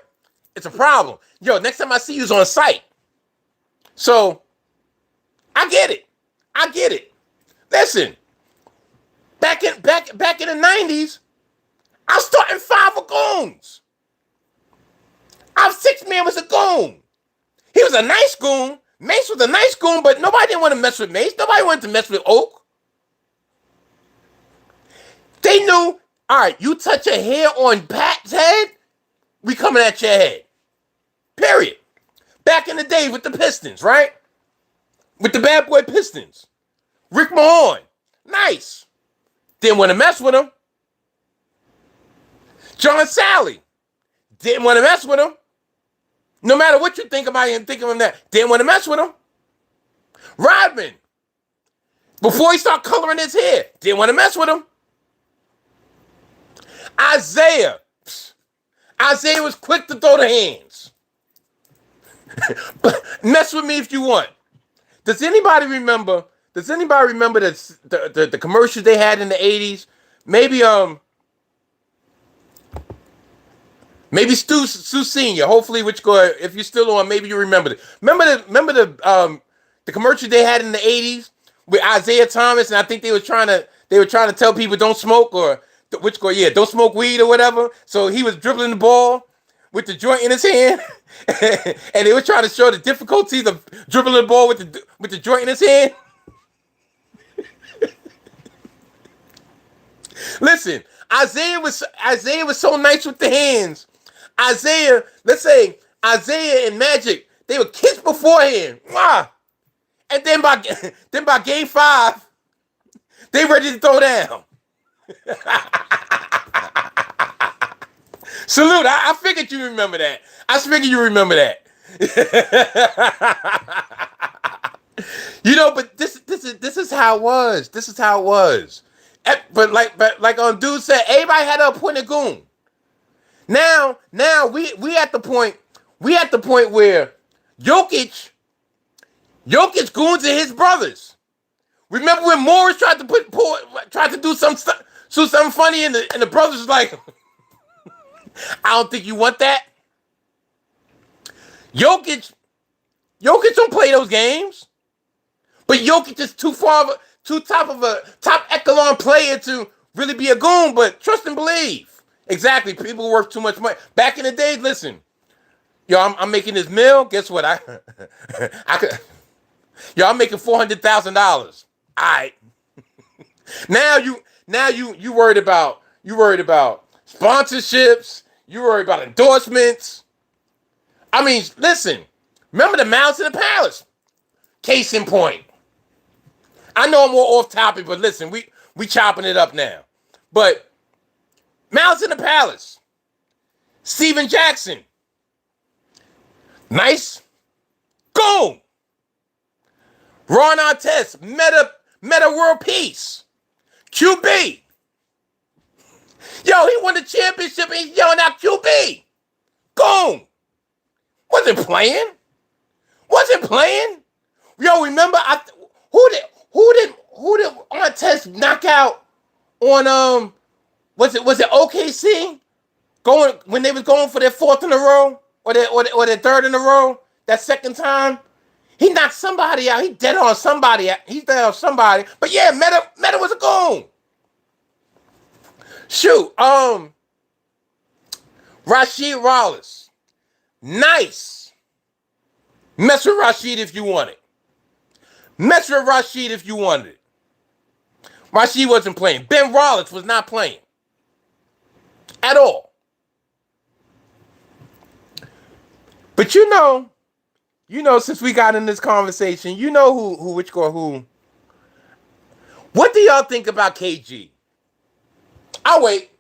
Speaker 1: it's a problem. Yo, next time I see you's on site. So I get it. Listen, back in the 90s, I was starting 5 of goons. Our 6th man was a goon. He was a nice goon. Mace was a nice goon, but nobody didn't want to mess with Mace. Nobody wanted to mess with Oak. They knew, all right, you touch a hair on Pat's head, we coming at your head. Period. Back in the day with the Pistons, right? With the bad boy Pistons. Rick Mahorn. Nice. Didn't want to mess with him. John Sally. Didn't want to mess with him. No matter what you think about him, think of him that. Didn't want to mess with him. Rodman. Before he started coloring his hair. Didn't want to mess with him. Isaiah was quick to throw the hands. But mess with me if you want. Does anybody remember the commercials they had in the 80s? Maybe Stu Senior. Hopefully, if you're still on, maybe you remember it. Remember the commercial they had in the 80s with Isaiah Thomas, and I think they were trying to tell people don't smoke don't smoke weed or whatever. So he was dribbling the ball with the joint in his hand, and they were trying to show the difficulties of dribbling the ball with the joint in his hand. Listen, Isaiah was so nice with the hands. Let's say Isaiah and Magic, they were kissed beforehand. Wow. And then by game 5, they ready to throw down. Salute. I figured you remember that. But this is how it was. But like on dude said, everybody had to appoint a goon. Now we at the point where Jokic goons are his brothers. Remember when Morris tried to do something funny and the brothers was like, I don't think you want that. Jokic don't play those games. But Jokic is too top echelon player to really be a goon, but trust and believe. Exactly. People worth too much money. Back in the day, listen, yo, I'm making this meal. Guess what? I could, yo, I'm making $400,000. All right. Now you worried about sponsorships. You worried about endorsements. I mean, listen. Remember the Mouse in the Palace? Case in point. I know I'm more off topic, but listen, we chopping it up now. But Mouse in the Palace. Steven Jackson. Nice. Goon. Ron Artest. Meta World Peace. QB. Yo, he won the championship and he's yelling out QB. Goon. Wasn't playing. Yo, remember who did Artest knock out on was it OKC when they was going for their fourth in a row or their third in a row? That second time, he knocked somebody out. He dead on somebody. But yeah, Meta was a goon. Shoot, Rasheed Wallace, nice. Mess with Rasheed if you want it. Rasheed wasn't playing. Ben Wallace was not playing at all. But you know, since we got in this conversation, you know who. What do y'all think about KG? I'll wait.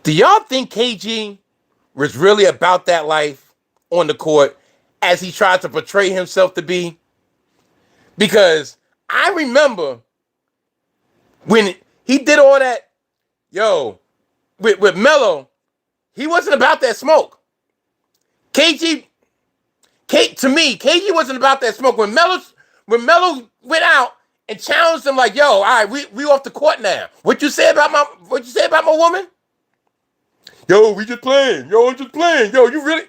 Speaker 1: Do y'all think KG was really about that life on the court as he tried to portray himself to be? Because I remember when he did all that, with Melo, he wasn't about that smoke. KG wasn't about that smoke. When Melo went out and challenged him like, yo, all right, we off the court now. What you say about my woman? Yo, we just playing. Yo, I'm just playing. Yo, you really,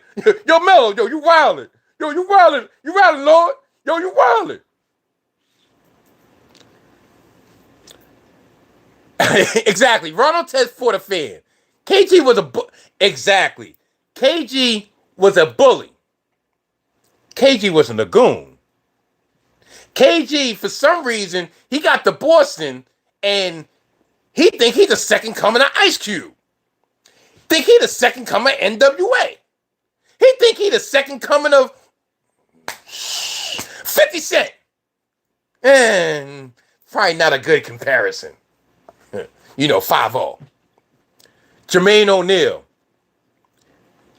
Speaker 1: yo, Melo, yo, you wildin'. Yo, you wildin', Lord. Yo, you wildin'. Exactly. Ronald Artest for the fan. KG was exactly. KG was a bully. KG wasn't a goon. KG, for some reason, he got to Boston and he think he the second coming of Ice Cube. Think he the second coming of NWA. He think he the second coming of 50 Cent. And probably not a good comparison. 5-0. Jermaine O'Neal.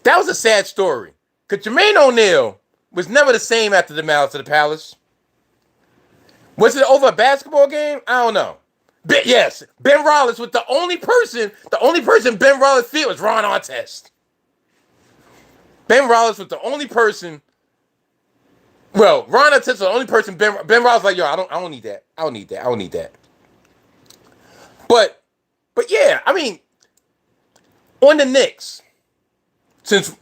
Speaker 1: That was a sad story. Because Jermaine O'Neal was never the same after the Malice of the Palace. Was it over a basketball game? I don't know. But yes, Ben Wallace was the only person Ben Wallace feared was Ron Artest. Ben Wallace was the only person. Well, Ron Artest was the only person Ben Wallace was like, yo, I don't need that. I don't need that. But yeah, I mean, on the Knicks, since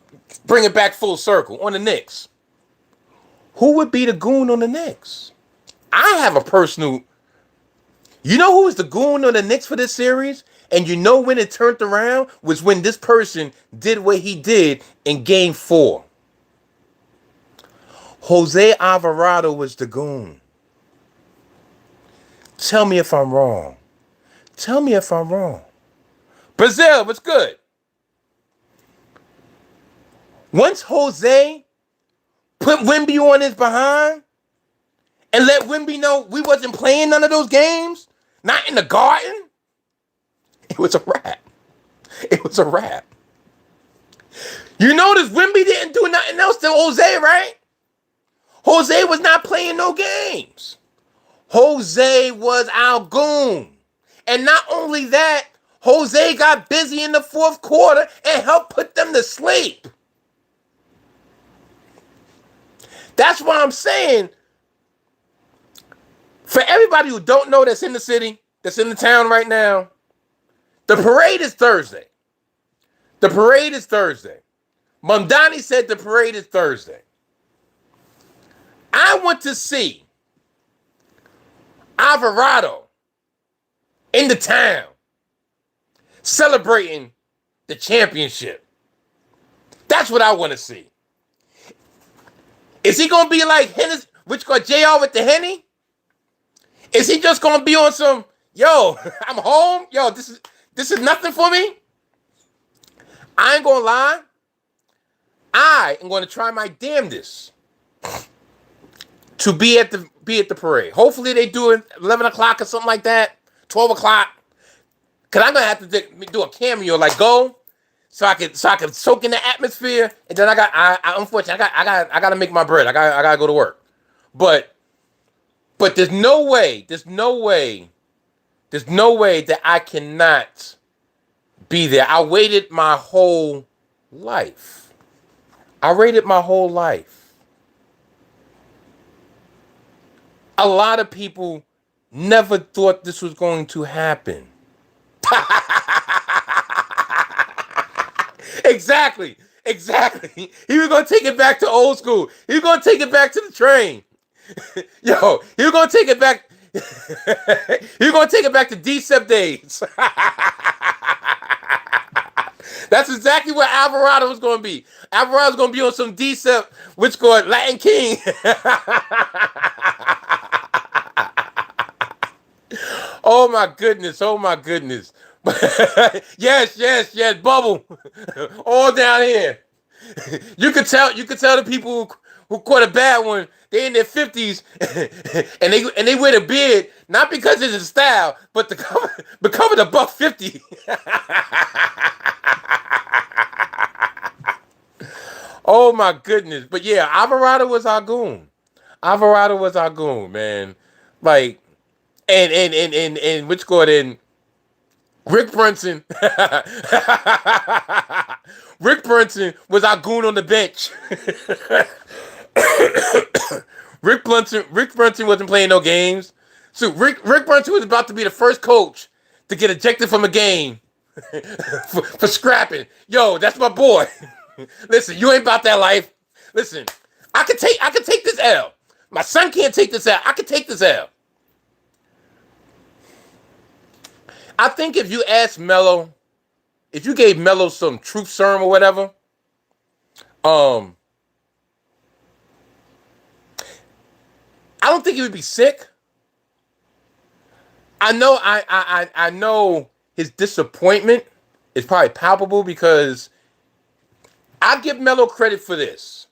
Speaker 1: bring it back full circle, on the Knicks, who would be the goon on the Knicks? I have a personal. You know who was the goon on the Knicks for this series? And you know when it turned around was when this person did what he did in Game 4. Jose Alvarado was the goon. Tell me if I'm wrong. Brazil, what's good? Once Jose put Wemby on his behind and let Wemby know we wasn't playing none of those games, not in the Garden, it was a wrap. You notice Wemby didn't do nothing else to Jose, right? Jose was not playing no games. Jose was our goon. And not only that, Jose got busy in the fourth quarter and helped put them to sleep. That's why I'm saying, for everybody who don't know that's in the city, that's in the town right now, the parade is Thursday. Mondani said the parade is Thursday. I want to see Alvarado in the town celebrating the championship. That's what I want to see. Is he going to be like Hennis, which got JR with the Henny? Is he just going to be on some, yo, I'm home? Yo, this is nothing for me? I ain't going to lie. I am going to try my damnedest to be at the parade. Hopefully they do it 11 o'clock or something like that, 12 o'clock. Because I'm going to have to do a cameo, like go, so I can soak in the atmosphere, and then unfortunately I got to make my bread. I got to go to work. But there's no way that I cannot be there. I waited my whole life. A lot of people never thought this was going to happen. Exactly. He was going to take it back to old school. He was going to take it back to the train. Yo, he was going to take it back. He was going to take it back to D-Sep days. That's exactly what Alvarado was going to be. Alvarado was going to be on some D-Sep, which scored Latin King. Oh my goodness. Yes, bubble. All down here. You could tell the people who caught a bad one, they in their 50s and they wear the beard, not because it's a style, but to cover the $150. Oh my goodness. But yeah, Alvarado was our goon, man. Like, and which scored in Rick Brunson. Rick Brunson was our goon on the bench. Rick Brunson wasn't playing no games. So Rick Brunson was about to be the first coach to get ejected from a game for scrapping. Yo, that's my boy. Listen, you ain't about that life. Listen, I could take this L. My son can't take this L. I could take this L. I think if you asked Melo, if you gave Melo some truth serum or whatever, I don't think he would be sick. I know his disappointment is probably palpable because I give Melo credit for this.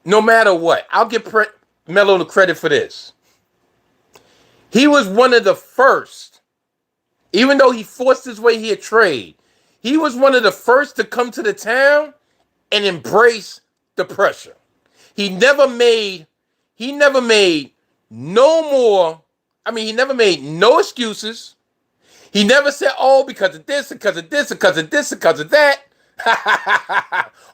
Speaker 1: No matter what, I'll give Melo the credit for this. He was one of the first, even though he forced his way here trade, he was one of the first to come to the town and embrace the pressure. He never made no excuses. He never said, oh, because of this, because of that.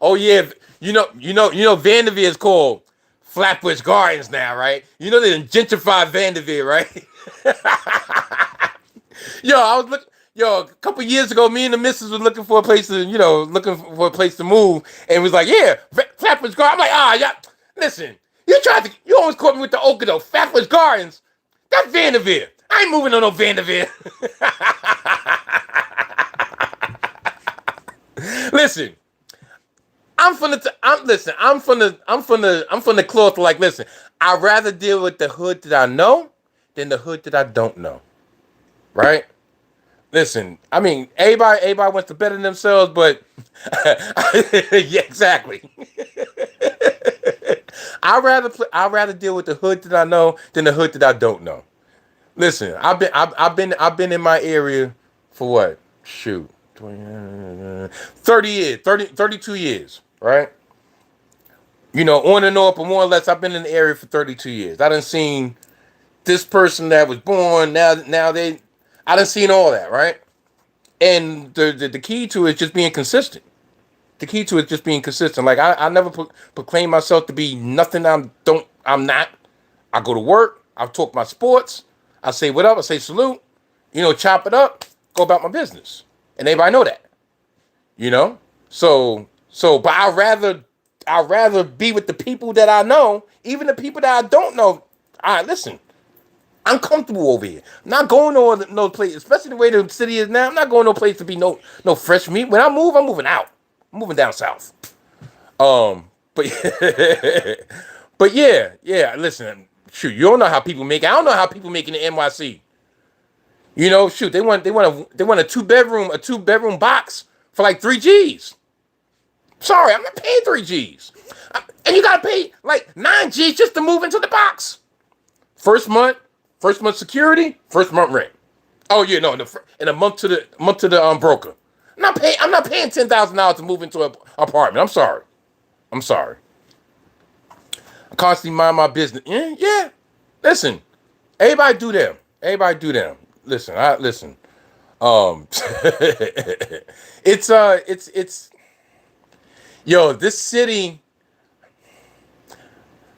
Speaker 1: Oh yeah, you know Vanderveer is called Flatbush Gardens now, right? You know they done gentrified Vanderveer, right? A couple years ago, me and the missus was looking for a place to move, and was like, yeah, Flatbush Gardens. I'm like, yeah, listen, you almost caught me with the Okado, Flatbush Gardens. That's Vanderveer. I ain't moving on no Vanderveer. Listen, I'm from the cloth. Like, listen, I'd rather deal with the hood that I know than the hood that I don't know. Right? Listen, I mean, everybody wants to better themselves, but yeah, exactly. I'd rather deal with the hood that I know than the hood that I don't know. Listen, I've been in my area for what? Shoot. 30 years, 32 years, right? You know, on and off, but more or less, I've been in the area for 32 years. I done seen this person that was born, I done seen all that, right? And the key to it is just being consistent. Like, I never proclaim myself to be nothing I'm not. I go to work, I talk my sports, I say what up, I say salute, chop it up, go about my business. And everybody know that, but I'd rather be with the people that I know, even the people that I don't know. All right, listen, I'm comfortable over here. I'm not going no place, especially the way the city is now. I'm not going no place to be no fresh meat. When I move, I'm moving out. I'm moving down south. But but yeah. Listen, shoot, you don't know how people make it. I don't know how people make it in NYC. You know, shoot, they want a two bedroom box for like 3 G's. Sorry, I'm not paying 3 G's. And you gotta pay like 9 G's just to move into the box. First month security, first month rent. Oh yeah, no, in a month to the broker. I'm not paying $10,000 to move into an apartment. I'm sorry. I constantly mind my business. Yeah. Listen, everybody do them. Listen. Um, it's yo, this city.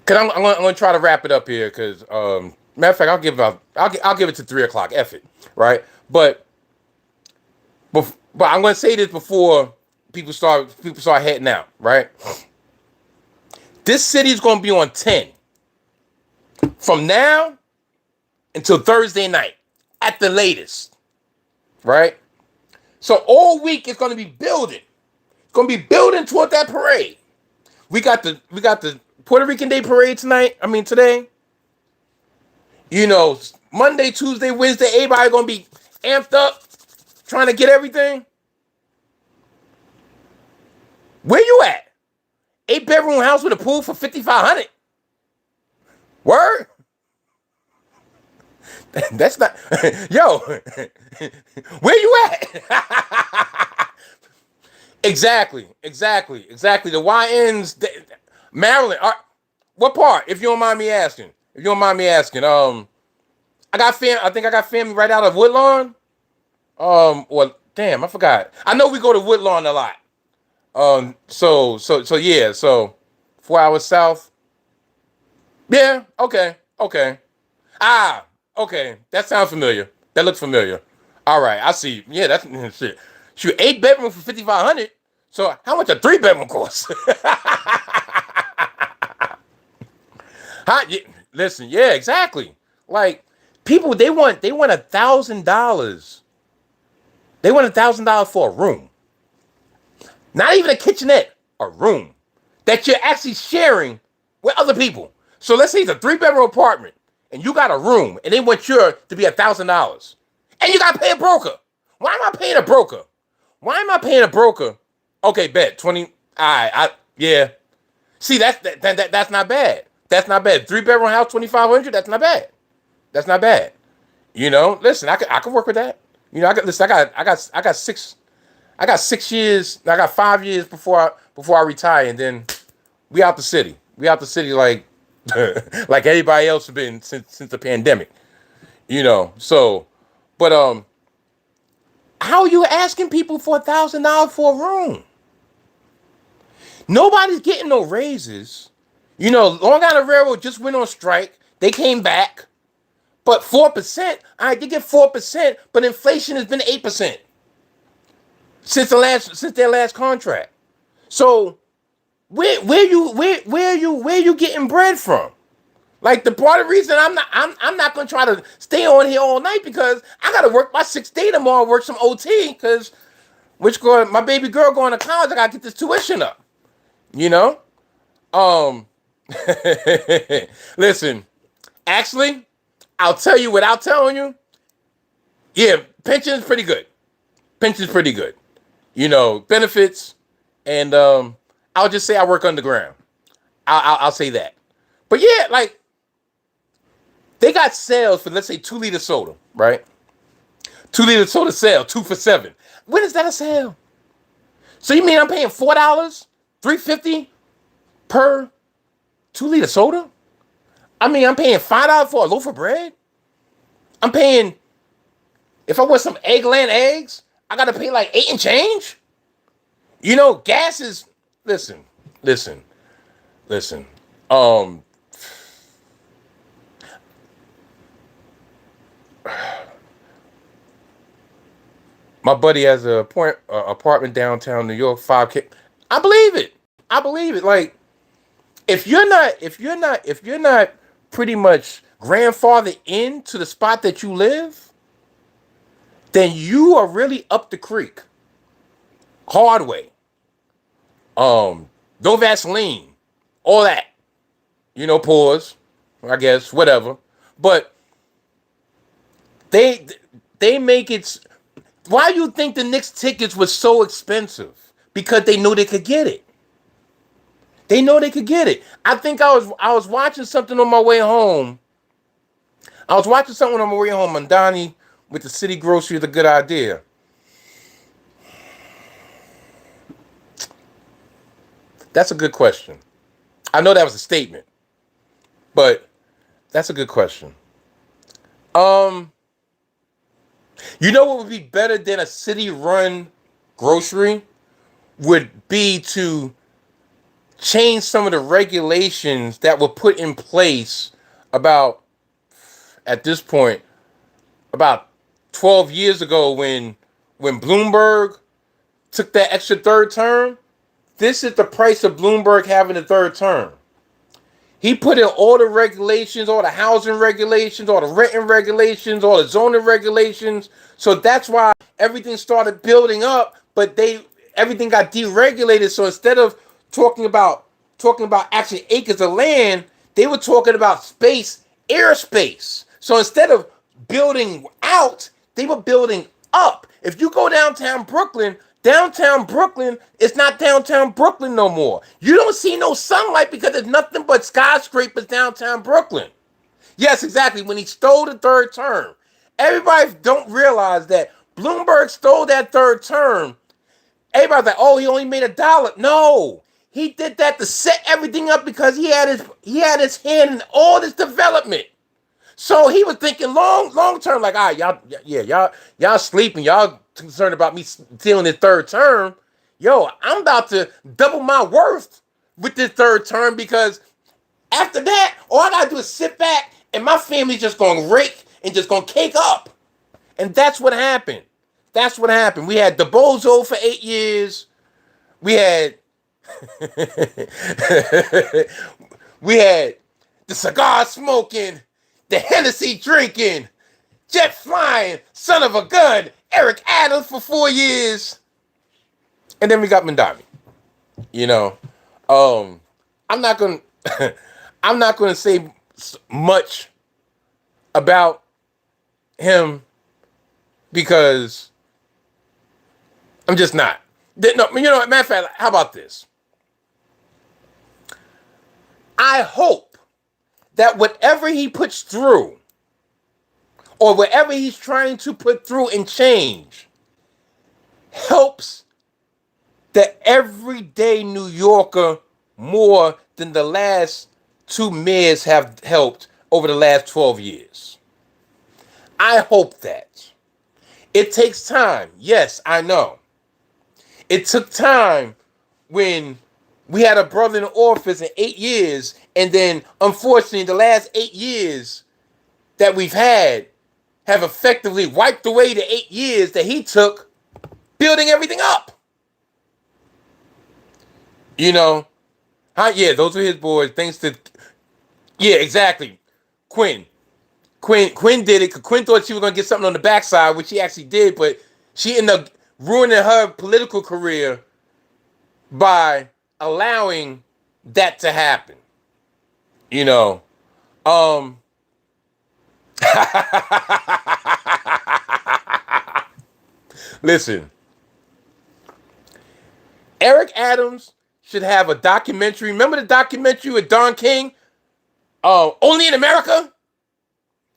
Speaker 1: Cause I'm gonna try to wrap it up here. Cause matter of fact, I'll give it to 3 o'clock. F it, right? But I'm gonna say this before people start heading out, right? This city is gonna be on 10 from now until Thursday night at the latest, right? So all week it's gonna be building. It's gonna be building toward that parade. We got the Puerto Rican Day parade today. You know, Monday, Tuesday, Wednesday, everybody gonna be amped up, trying to get everything. Where you at? 8-bedroom house with a pool for $5,500. Word? That's not. Yo, where you at? Exactly. The YNs, Maryland. What part? If you don't mind me asking. I think I got family right out of Woodlawn. Well, damn, I forgot. I know we go to Woodlawn a lot. So yeah. So 4 hours south. Yeah. Okay. Okay. That sounds familiar. That looks familiar. All right. I see. Yeah. That's shit. Shoot, 8 bedroom for $5,500. So how much a 3 bedroom cost? Listen, yeah, exactly. Like people, they want $1,000. They want $1,000 for a room, not even a kitchenette, a room that you're actually sharing with other people. So let's say it's a 3 bedroom apartment, and you got a room, and they want you to be $1,000, and you got to pay a broker. Why am I paying a broker? Okay, bet 20. Yeah. See, that's not bad. That's not bad. 3 bedroom house, 2,500. That's not bad. You know, listen, I could work with that. You know, I got 6 years. I got 5 years before I retire, and then we out the city. Like like everybody else has been since the pandemic. You know, so, but how are you asking people for $1,000 for a room? Nobody's getting no raises. You know, Long Island Railroad just went on strike. They came back. But 4%, all right, they get 4%, but inflation has been 8% since their last contract. So where you getting bread from? Like the part of the reason I'm not gonna try to stay on here all night, because I gotta work my 6th day tomorrow, work some OT, because my baby girl going to college, I gotta get this tuition up. You know? Listen, actually, I'll tell you without telling you. Yeah, pension's pretty good. You know, benefits, and I'll just say I work underground. I'll say that. But yeah, like they got sales for, let's say, 2-liter soda, right? 2-liter soda sale, 2 for $7. When is that a sale? So you mean I'm paying $4, $3.50 per 2-liter soda? I mean, I'm paying $5 for a loaf of bread. I'm paying, if I want some eggland eggs, I gotta pay like 8 and change. You know, gas is, listen. My buddy has a apartment downtown New York, 5K. I believe it. Like, if you're not pretty much grandfather into the spot that you live, then you are really up the creek. Hard way. No Vaseline. All that. Pause. I guess, whatever. But they make it. Why do you think the Knicks tickets were so expensive? Because they knew they could get it. They know they could get it. I think I was watching something on my way home. And Donnie with the city grocery is a good idea. That's a good question. I know that was a statement, but that's a good question. You know what would be better than a city-run grocery? Would be to change some of the regulations that were put in place at this point, about 12 years ago when Bloomberg took that extra third term. This is the price of Bloomberg having a third term. He put in all the regulations, all the housing regulations, all the renting regulations, all the zoning regulations. So that's why everything started building up, but everything got deregulated. So instead of talking about actually acres of land, they were talking about airspace. So instead of building out, they were building up. If you go downtown Brooklyn is not downtown Brooklyn no more. You don't see no sunlight because there's nothing but skyscrapers downtown Brooklyn. Yes, exactly. When he stole the third term, everybody don't realize that Bloomberg stole that third term. Everybody's like, oh, he only made $1. No, he did that to set everything up because he had his hand in all this development. So he was thinking long term, like, all right, y'all sleeping, y'all concerned about me stealing this third term. Yo, I'm about to double my worth with this third term because after that, all I gotta do is sit back and my family's just gonna rake and just gonna cake up. And that's what happened. We had the Bozo for 8 years. We had we had the cigar smoking, the Hennessy drinking, jet flying, son of a gun, Eric Adams for 4 years. And then we got Mandami. I'm not gonna say much about him because I'm just not. No, matter of fact, how about this? I hope that whatever he puts through, or whatever he's trying to put through and change, helps the everyday New Yorker more than the last 2 mayors have helped over the last 12 years. I hope that. It takes time. Yes, I know. It took time when we had a brother in office in 8 years, and then, unfortunately, the last 8 years that we've had have effectively wiped away the 8 years that he took building everything up. Those are his boys. Thanks to, exactly. Quinn did it because Quinn thought she was going to get something on the backside, which she actually did, but she ended up ruining her political career by allowing that to happen. Listen, Eric Adams should have a documentary. Remember the documentary with Don King? Only in America?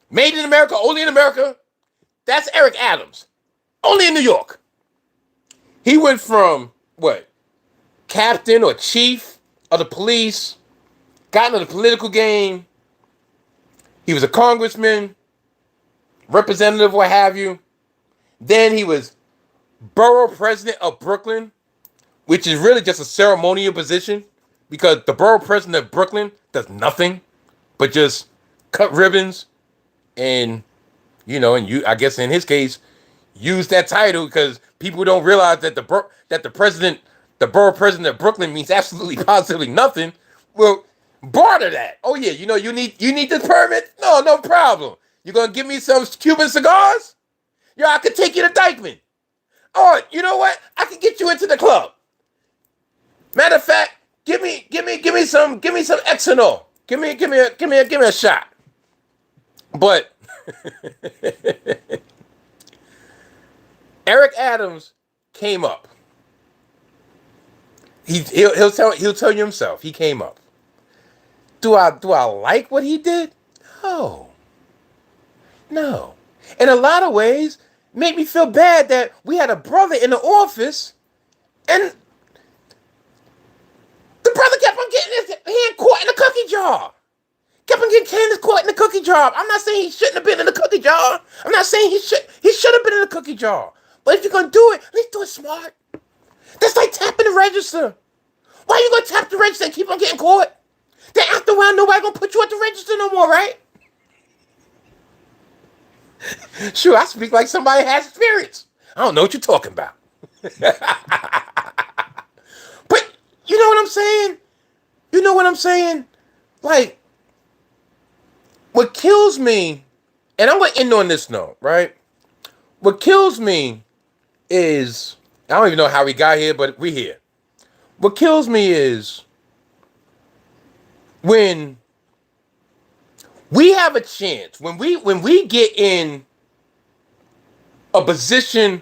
Speaker 1: Made in America, only in America? That's Eric Adams. Only in New York. He went from, captain or chief of the police, got into the political game. He was a congressman, representative, what have you. Then he was borough president of Brooklyn, which is really just a ceremonial position because the borough president of Brooklyn does nothing but just cut ribbons and, I guess in his case, use that title because people don't realize that the borough president of Brooklyn means absolutely positively nothing. Well, barter that. Oh yeah, you need this permit? No, no problem. You gonna give me some Cuban cigars? Yo, I could take you to Dykeman. Oh, you know what? I can get you into the club. Matter of fact, give me some Xanol. Give me a shot. But Eric Adams came up. He'll tell you himself. He came up. Do I like what he did? No. No. In a lot of ways, made me feel bad that we had a brother in the office and the brother kept on getting his hand caught in the cookie jar. Kept on getting hands caught in the cookie jar. I'm not saying he shouldn't have been in the cookie jar. I'm not saying he should have been in the cookie jar. But if you're gonna do it, at least do it smart. That's like tapping the register. Why are you gonna tap the register and keep on getting caught? Then after a while, nobody gonna put you at the register no more, right? Sure, I speak like somebody has experience. I don't know what you're talking about. But you know what I'm saying? You know what I'm saying? Like, what kills me, and I'm going to end on this note, right? What kills me is, I don't even know how we got here, but we're here. What kills me is when we have a chance, when we get in a position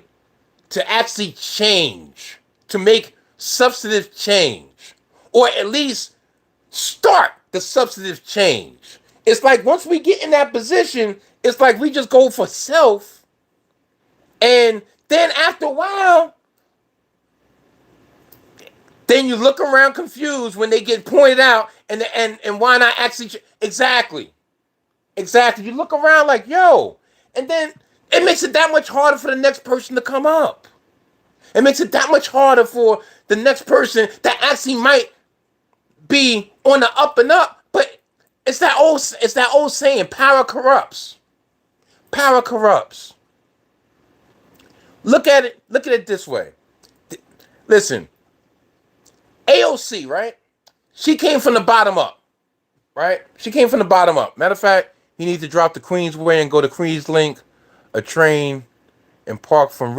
Speaker 1: to actually change, to make substantive change, or at least start the substantive change. It's like once we get in that position, it's like we just go for self, and then after a while, then you look around confused when they get pointed out, and why not actually exactly. You look around like, yo, and then it makes it that much harder for the next person to come up. It makes it that much harder for the next person that actually might be on the up and up. But it's that old saying, power corrupts. Power corrupts. Look at it this way. Listen, AOC, right? She came from the bottom up, right? She came from the bottom up. Matter of fact, you need to drop the Queensway and go to Queenslink, a train, and park from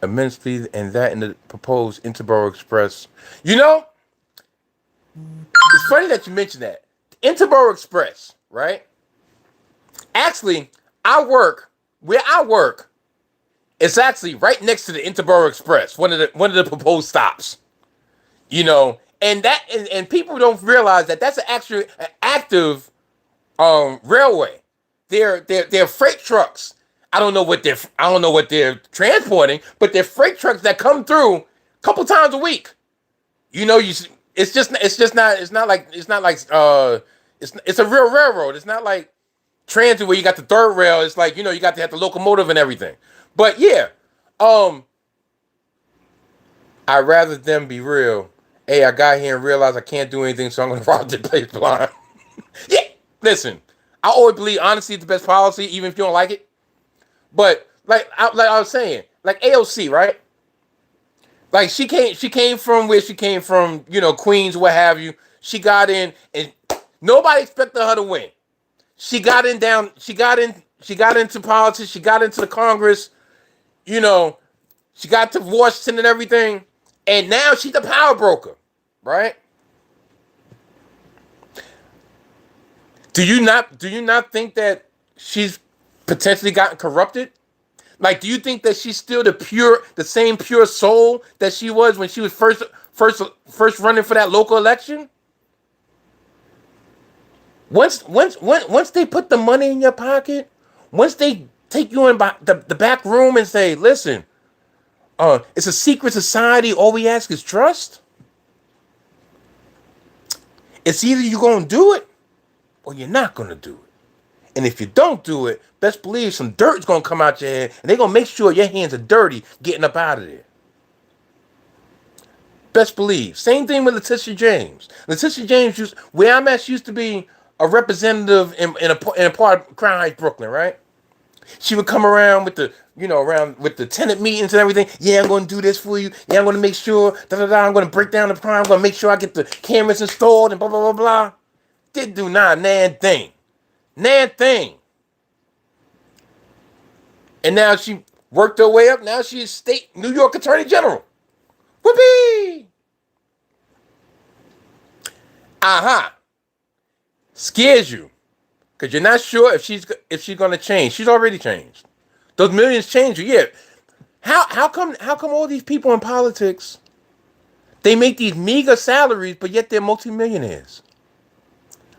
Speaker 1: immensely, and that in the proposed Interborough Express. You know, it's funny that you mentioned that. The Interborough Express, right? Actually, where I work, it's actually right next to the Interborough Express, one of the proposed stops. You know, and people don't realize that that's an active railway. They're freight trucks. I don't know what they're transporting, but they're freight trucks that come through a couple times a week. You know, it's a real railroad. It's not like transit where you got the third rail. It's like, you know, you got to have the locomotive and everything. But yeah, I'd rather them be real. Hey, I got here and realized I can't do anything, so I'm gonna rob the place blind. Yeah, listen, I always believe honesty is the best policy, even if you don't like it. But like I was saying, like AOC, right? Like she came from where she came from, you know, Queens, what have you. She got in, and nobody expected her to win. She got into politics. She got into the Congress. You know, she got to Washington and everything, and now she's the power broker, right? Do you not think that she's potentially gotten corrupted? Like, do you think that she's still the same pure soul that she was when she was first running for that local election? Once they put the money in your pocket, once they take you in the back room and say, listen, it's a secret society, all we ask is trust. It's either you're going to do it or you're not going to do it. And if you don't do it, best believe some dirt's going to come out your hand, and they're going to make sure your hands are dirty getting up out of there. Best believe. Same thing with Letitia James. Letitia James where I'm at, she used to be a representative in a part of Crown Heights, Brooklyn, right? She would come around with the tenant meetings and everything. Yeah, I'm going to do this for you. Yeah, I'm going to make sure, I'm going to break down the crime. I'm going to make sure I get the cameras installed and blah, blah, blah, blah. Didn't do nan thing. Nan thing. And now she worked her way up. Now she's state New York Attorney General. Whoopee! Aha. Scares you. Because you're not sure if she's going to change. She's already changed. Those millions change you. Yeah. How come all these people in politics, they make these meager salaries, but yet they're multimillionaires?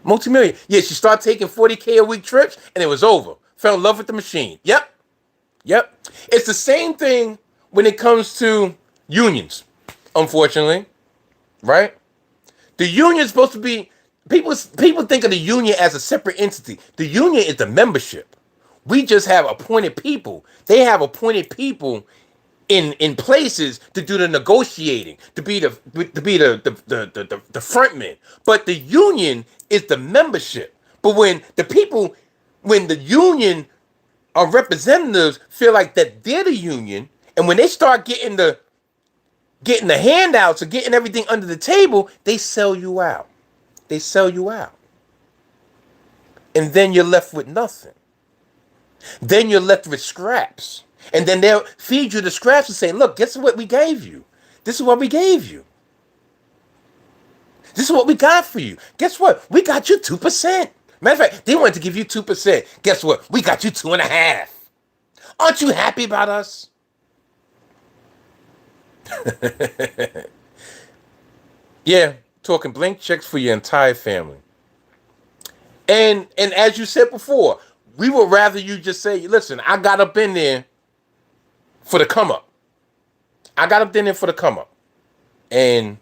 Speaker 1: Multimillion. Yeah, she started taking 40K a week trips, and it was over. Fell in love with the machine. Yep. It's the same thing when it comes to unions, unfortunately. Right? The union's supposed to be, people think of the union as a separate entity. The union is the membership. We just have appointed people. They have appointed people in places to do the negotiating, to be the front men. But the union is the membership. But when the union representatives feel like that they're the union, and when they start getting the handouts or getting everything under the table, they sell you out. And then you're left with nothing. Then you're left with scraps. And then they'll feed you the scraps and say, look, guess what we gave you? This is what we gave you. This is what we got for you. Guess what? We got you 2%. Matter of fact, they wanted to give you 2%. Guess what? We got you 2.5%. Aren't you happy about us? Yeah, talking blank checks for your entire family. And as you said before, we would rather you just say, listen, I got up in there for the come up. And,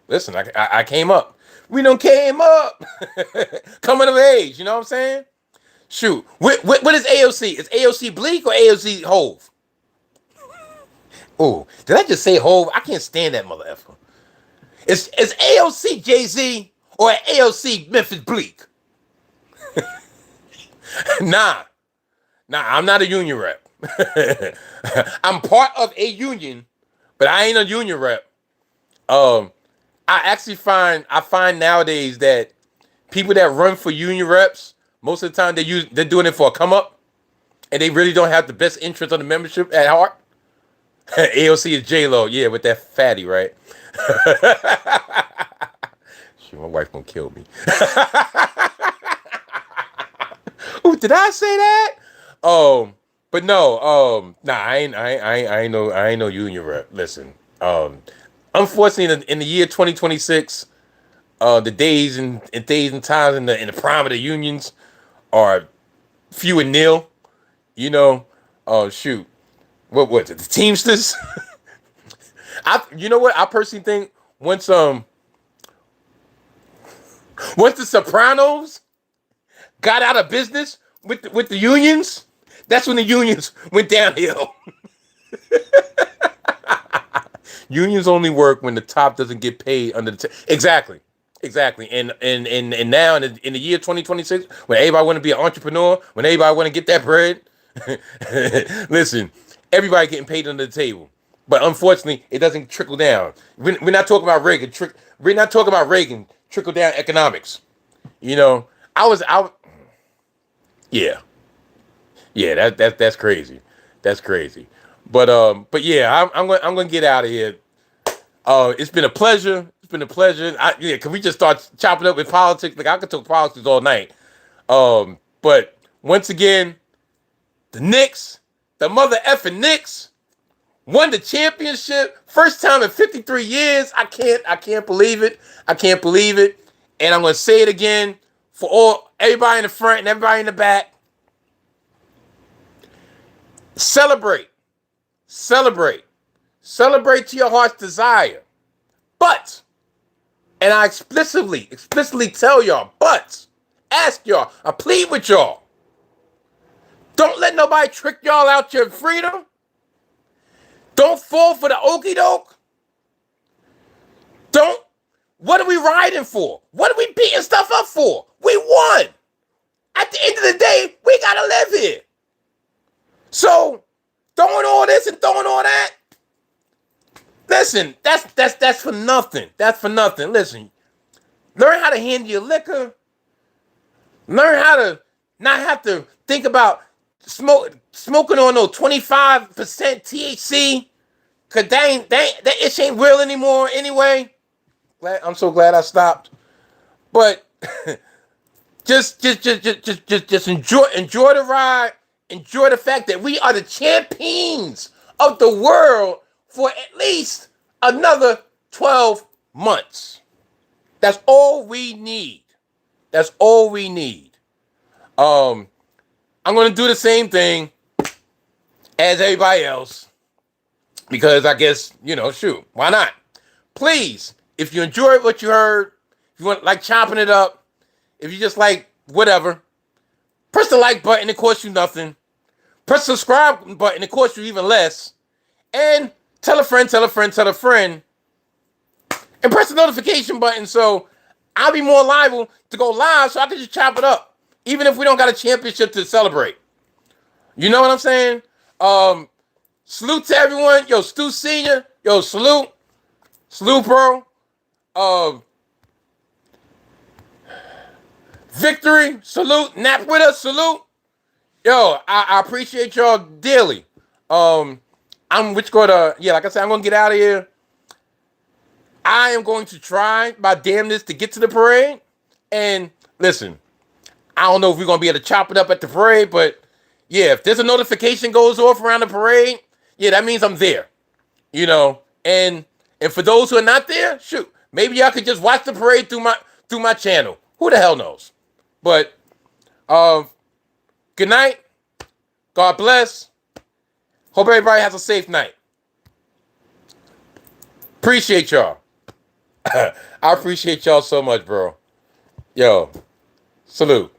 Speaker 1: listen, I came up. We done came up. Coming of age, you know what I'm saying? Shoot. What is AOC? Is AOC Bleak or AOC Hove? Oh, did I just say Hove? I can't stand that mother effer. Is AOC Jay-Z or AOC Memphis Bleak? Nah, I'm not a union rep. I'm part of a union, but I ain't a union rep. I find nowadays that people that run for union reps, most of the time they're doing it for a come up, and they really don't have the best interest of the membership at heart. AOC is J-Lo, yeah, with that fatty, right? Shit, my wife gonna kill me. Ooh, did I say that? But no, nah, I ain't no union rep. Listen, unfortunately, in the year 2026, the days and times in the prime of the unions are few and nil. Shoot, what was it? The Teamsters. You know what? I personally think once the Sopranos got out of business with the unions, that's when the unions went downhill. Unions only work when the top doesn't get paid under the exactly. And now in the year 2026, when everybody want to be an entrepreneur, when everybody want to get that bread, listen, everybody getting paid under the table. But unfortunately, it doesn't trickle down. We're not talking about Reagan. We're not talking about Reagan trickle down economics. Yeah, that's crazy. That's crazy. But yeah, I'm gonna get out of here. It's been a pleasure. Can we just start chopping up with politics? Like I could talk politics all night. But once again, the Knicks, the mother effing Knicks, won the championship. First time in 53 years. I can't believe it. And I'm gonna say it again for everybody in the front and everybody in the back. Celebrate to your heart's desire. But, and I explicitly tell y'all, but, ask y'all, I plead with y'all, don't let nobody trick y'all out your freedom. Don't fall for the okie doke. What are we riding for? What are we beating stuff up for? We won. At the end of the day, we gotta live here. So, throwing all this and throwing all that, listen, that's for nothing. Listen, Learn how to handle your liquor. Learn how to not have to think about smoking on no 25% THC. Cause that itch ain't real anymore anyway. I'm so glad I stopped. But just enjoy the ride. Enjoy the fact that we are the champions of the world for at least another 12 months. That's all we need. That's all we need. I'm gonna do the same thing as everybody else because I guess, shoot, why not? Please, if you enjoyed what you heard, if you want like chopping it up, if you just like whatever, press the like button, it costs you nothing. Press the subscribe button, it costs you even less. And tell a friend, tell a friend, tell a friend. And press the notification button so I'll be more liable to go live so I can just chop it up. Even if we don't got a championship to celebrate. You know what I'm saying? Salute to everyone. Yo, Stu Sr. Yo, salute. Salute, bro. Victory. Salute. Nap with us. Salute. Yo, I appreciate y'all dearly. Like I said, I'm going to get out of here. I am going to try my damnedest to get to the parade. And listen, I don't know if we're going to be able to chop it up at the parade, but yeah, if there's a notification goes off around the parade, yeah, that means I'm there. And for those who are not there, shoot, maybe y'all could just watch the parade through my channel. Who the hell knows? But good night. God bless. Hope everybody has a safe night. Appreciate y'all. I appreciate y'all so much, bro. Yo, salute.